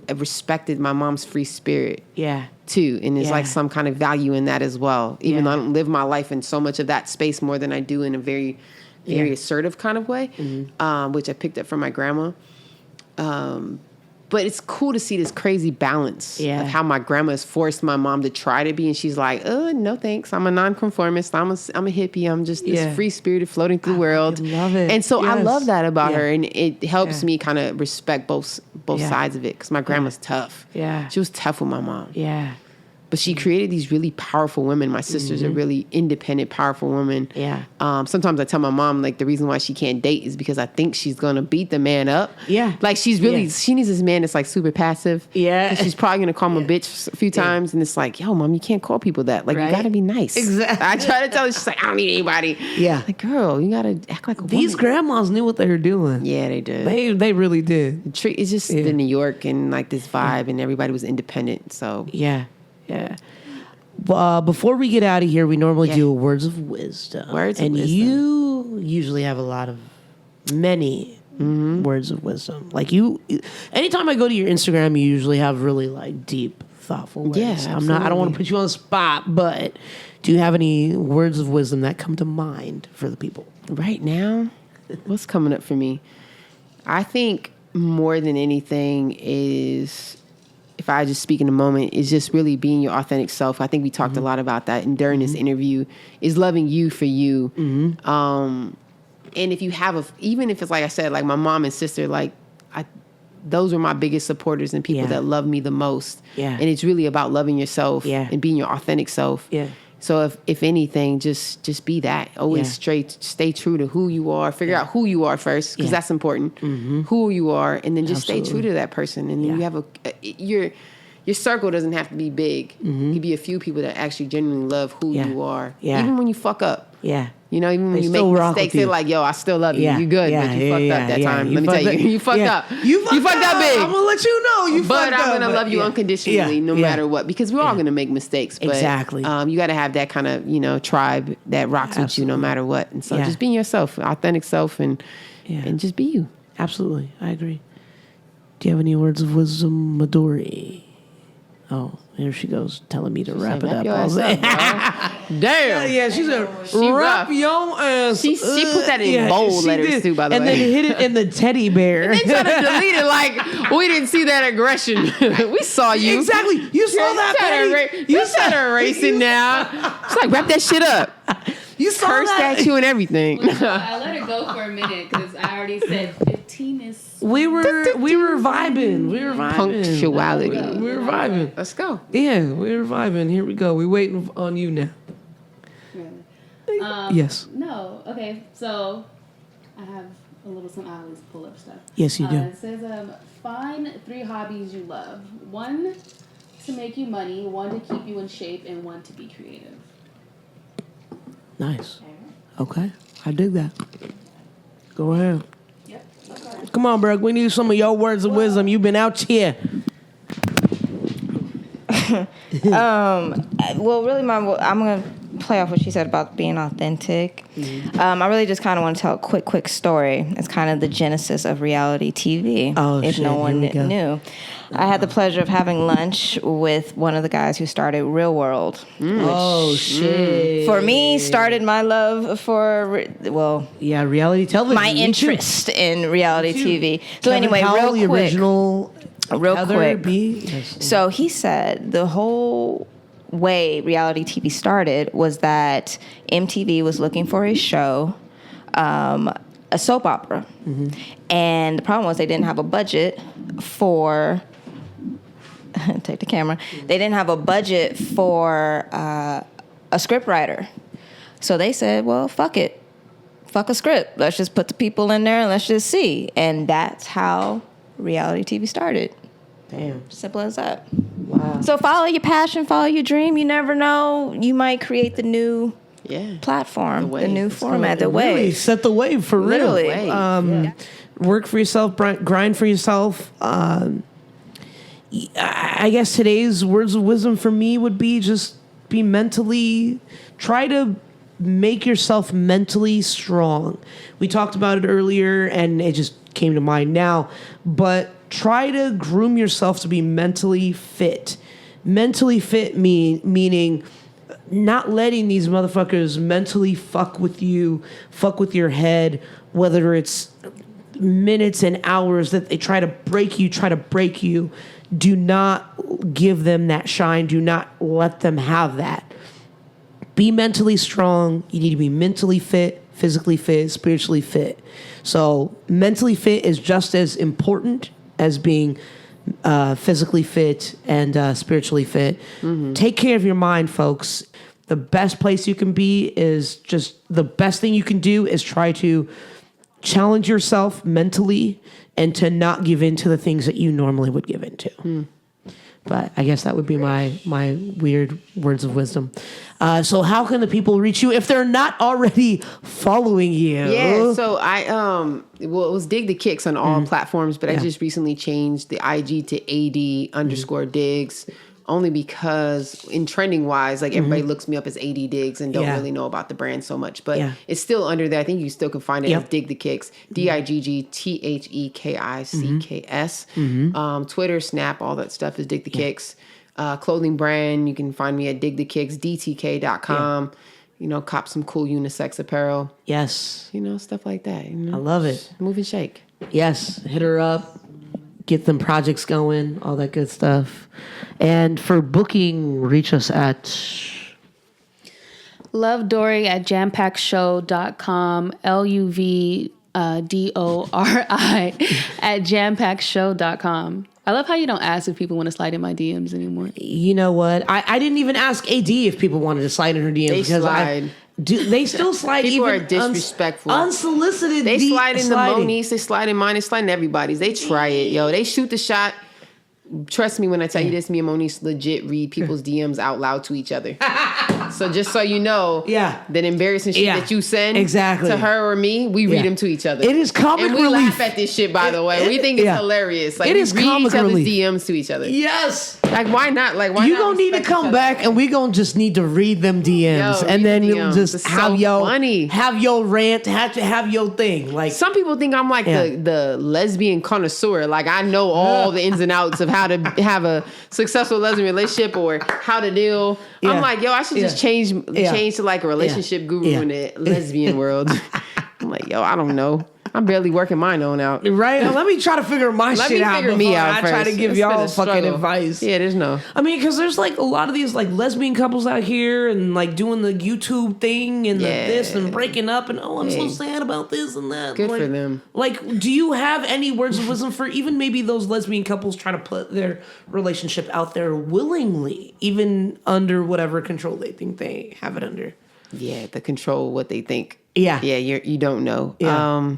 have respected my mom's free spirit. Yeah. Too, and there's like some kind of value in that as well. Even though I don't live my life in so much of that space more than I do in a very, very assertive kind of way, which I picked up from my grandma. But it's cool to see this crazy balance of how my grandma has forced my mom to try to be, and she's like, no thanks, I'm a nonconformist, I'm a hippie, I'm just this free spirited floating through the world. I love it. And so I love that about her, and it helps me kind of respect both sides of it, because my grandma's tough. Yeah, she was tough with my mom. Yeah. But she created these really powerful women. My sisters are really independent, powerful women. Yeah. Sometimes I tell my mom, like, the reason why she can't date is because I think she's going to beat the man up. Yeah. Like, she's really, she needs this man that's, like, super passive. Yeah. She's probably going to call him a bitch a few times. And it's like, yo, mom, you can't call people that. Like, you got to be nice. Exactly. I try to tell her, she's like, I don't need anybody. Yeah. Like, girl, you got to act like a woman. These grandmas knew what they were doing. Yeah, they did. They really did. It's just the New York and, like, this vibe, and everybody was independent, so. Yeah. Yeah. Before we get out of here, we normally do words of wisdom. And you usually have many words of wisdom. Like anytime I go to your Instagram, you usually have really like deep, thoughtful words. Yeah, absolutely. I don't want to put you on the spot, but do you have any words of wisdom that come to mind for the people? Right now, what's coming up for me? I think more than anything is, if I just speak in a moment, is just really being your authentic self. I think we talked a lot about that, and during this interview, is loving you for you. And if you have even if it's like I said, like my mom and sister, like those are my biggest supporters and people that love me the most. Yeah. And it's really about loving yourself and being your authentic self. Yeah. So if anything, just be that. Always stay true to who you are. Figure out who you are first, because that's important. Who you are, and then just stay true to that person. And you have your circle doesn't have to be big. It could be a few people that actually genuinely love who you are. Yeah. Even when you fuck up. Yeah. You know, even when you make mistakes, they're like, yo, I still love you. You good, but you fucked up that time. Let me tell you, you fucked up. You fucked up big. I'm going to let you know you fucked up. But I'm going to love you unconditionally no matter what, because we're all going to make mistakes. But exactly. You got to have that kind of, tribe that rocks with you no matter what. And so just being yourself, authentic self, and just be you. Absolutely. I agree. Do you have any words of wisdom, Midori? Oh, here she goes, telling me to wrap it up. Damn. Yeah, she said, wrap your ass. She put that in bold letters too, by the way. And then hit it in the teddy bear. And then tried to delete it like we didn't see that aggression. We saw you. Exactly. You saw that, You started erasing now. It's like, wrap that shit up. You saw cursed at you and everything. I let it go for a minute because I already said 15 is. We were vibing. Punctuality. We were vibing. Let's go. Yeah, we were vibing. Here we go. We're waiting on you now. Yes. No. Okay. So I have a little something. I always pull up stuff. Yes, you do. It says, find 3 hobbies you love. 1 to make you money, 1 to keep you in shape, and 1 to be creative. Nice. Okay. I dig that. Go ahead. Yep. Okay. Come on, bro. We need some of your words of wisdom. You've been out here. Well, really, I'm going to play off what she said about being authentic. I really just kind of want to tell a quick story. It's kind of the genesis of reality TV, if no one knew. I had the pleasure of having lunch with one of the guys who started Real World. Shit. For me, started my love for, reality television. My interest in reality TV. So Kevin anyway, Powell, real quick. Real Heather quick. B. Yes. So he said the whole way reality TV started was that MTV was looking for a show, a soap opera. And the problem was they didn't have a budget for take the camera. They didn't have a budget for a script writer. So they said, well, fuck it. Fuck a script. Let's just put the people in there and let's just see. And that's how reality TV started. Damn. Simple as that. Wow. So follow your passion, follow your dream. You never know. You might create the new platform, the new format, the wave. Really set the wave for real. Literally. Work for yourself, grind for yourself. I guess today's words of wisdom for me would be just try to make yourself mentally strong. We talked about it earlier and it just came to mind now, but try to groom yourself to be mentally fit. Mentally fit meaning not letting these motherfuckers mentally fuck with you, fuck with your head, whether it's minutes and hours that they try to break you. Do not give them that shine. Do not let them have that. Be mentally strong. You need to be mentally fit, physically fit, spiritually fit. So mentally fit is just as important as being physically fit and spiritually fit. Mm-hmm. Take care of your mind, folks. The best place you can be is just the best thing you can do is try to challenge yourself mentally and to not give in to the things that you normally would give into. But I guess that would be my weird words of wisdom. So how can the people reach you if they're not already following you? Yeah, so it was DiggTheKicks on all platforms, but I just recently changed the IG to AD_Diggs. Only because in trending wise, like everybody looks me up as AD Diggs and don't really know about the brand so much. But it's still under there. I think you still can find it as DiggTheKicks. DiggTheKicks. Twitter, Snap, all that stuff is DiggTheKicks. Clothing brand, you can find me at DiggTheKicks, DTK.com. You know, cop some cool unisex apparel. Yes. You know, stuff like that. You know? I love it. Move and shake. Yes. Hit her up. Get them projects going, all that good stuff. And for booking, reach us at Love Dory at jampackedshow.com. LUVDORI at jampackedshow.com. I love how you don't ask if people want to slide in my DMs anymore. You know what? I didn't even ask AD if people wanted to slide in her DMs. They slide. They still slide. People even are disrespectful. Unsolicited. They slide in the Moniece. They slide in mine. They slide in everybody's. They try it, yo. They shoot the shot. Trust me when I tell you this, me and Moniece legit read people's DMs out loud to each other. So just so you know, that embarrassing shit that you send to her or me, we read them to each other. It is comic relief. And we laugh at this shit, by the way. We think it's hilarious. Like, it is we read comic each other's relief. DMs to each other. Yes. Like, why not? Like, why you not? Gonna need to come back, and we gonna just need to read them DMs, and then you'll just have your rant, have your thing. Like, some people think I'm like the lesbian connoisseur. Like, I know all the ins and outs of how to have a successful lesbian relationship or how to deal. I'm like, yo, I should just change to like a relationship guru in the lesbian world. I'm like, yo, I don't know. I'm barely working mine on out. Right? Let me try to figure my shit out before I try to give y'all fucking advice. Yeah, there's no. I mean, because there's like a lot of these like lesbian couples out here and like doing the YouTube thing and this and breaking up and I'm so sad about this and that. Good for them. Like, do you have any words of wisdom for even maybe those lesbian couples trying to put their relationship out there willingly, even under whatever control they think they have it under? Yeah, the control what they think. Yeah. Yeah, you don't know. Yeah.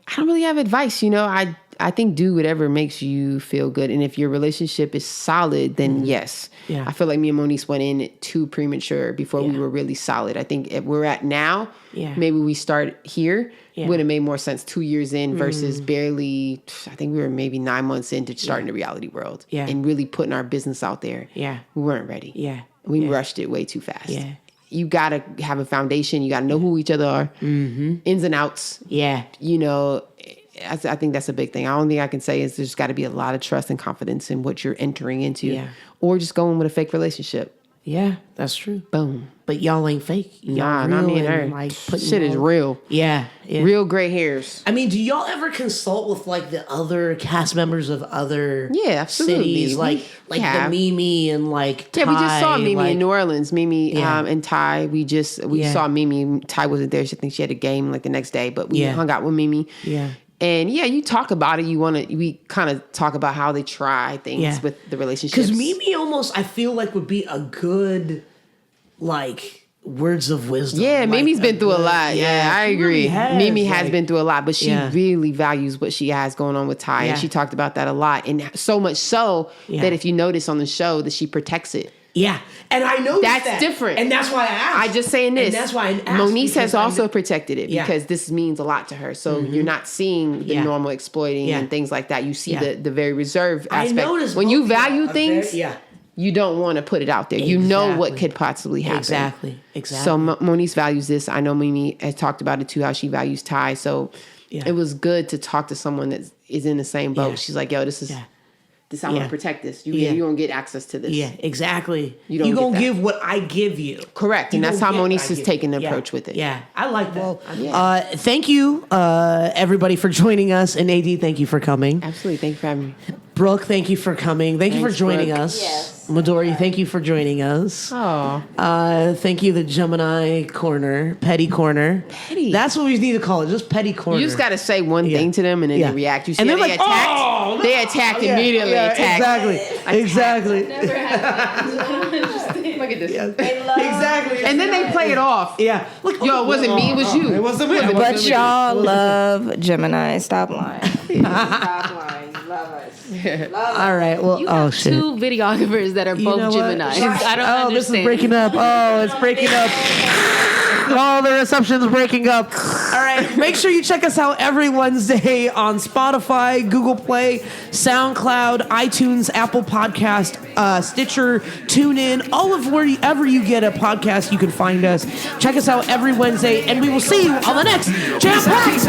I don't really have advice, you know. I think do whatever makes you feel good. And if your relationship is solid, then yes. Yeah. I feel like me and Moniece went in too premature before we were really solid. I think if we're at now, maybe we start here. Would have made more sense 2 years in versus barely, I think we were maybe 9 months into starting the reality world. Yeah. And really putting our business out there. Yeah. We weren't ready. Yeah. We rushed it way too fast. Yeah. You got to have a foundation. You got to know who each other are. Mm-hmm. Ins and outs. Yeah. You know, I think that's a big thing. The only thing I can say is there's got to be a lot of trust and confidence in what you're entering into. Yeah. Or just going with a fake relationship. Yeah, that's true. Boom. But y'all ain't fake. Y'all not me and her. Like, shit is real. Yeah, yeah. Real gray hairs. I mean, do y'all ever consult with like the other cast members of other cities? Like the Mimi and like Ty. Yeah, we just saw Mimi in New Orleans. Mimi and Ty. We saw Mimi. Ty wasn't there. I think she had a game like the next day. But we hung out with Mimi. Yeah. And you talk about it. We kind of talk about how they try things with the relationships. Because Mimi almost, I feel like, would be a good, like, words of wisdom. Yeah, like Mimi's been through a lot. Yeah, I agree. Really Mimi has been through a lot, but she really values what she has going on with Ty. Yeah. And she talked about that a lot. And so much so that if you notice on the show that she protects it. Yeah. And I know that's different. And that's why I asked. I just saying this. And that's why I asked. Moniece has also protected it because this means a lot to her. So you're not seeing the normal exploiting and things like that. You see the very reserved aspect. I noticed when you value things, you don't want to put it out there. Exactly. You know what could possibly happen. Exactly. So Moniece values this. I know Mimi has talked about it too, how she values Ty. So it was good to talk to someone that is in the same boat. Yeah. She's like, yo, this is... I want to protect this. You don't get access to this. Yeah, exactly. You don't give what I give you. Correct. And that's how Moniece is taking the approach with it. Yeah, I like that. Thank you, everybody, for joining us. And AD, thank you for coming. Absolutely. Thank you for having me. Brooke, thank you for coming. Thank you for joining Brooke. us. Yes. Midori, thank you for joining us. Oh. Thank you, the Gemini Corner, Petty Corner. Petty. That's what we need to call it, just Petty Corner. You just got to say one thing to them and then they react. You see, and they're they like, attacked. Oh, no. They attacked immediately. Exactly. Never happened. Look at this. Exactly. And then they play it off. Yeah. Look, Yo, it wasn't me, it was you. It wasn't me. But y'all love Gemini. Stop lying. Stop lying. You love us. All right. Well, You have two videographers that are both Gemini. I don't understand. This is breaking up. Oh, it's breaking up. Oh, the reception's breaking up. All right. Make sure you check us out every Wednesday on Spotify, Google Play, SoundCloud, iTunes, Apple Podcast, Stitcher, TuneIn, all of wherever you get a podcast, you can find us. Check us out every Wednesday, and we will see you on the next Jampacked.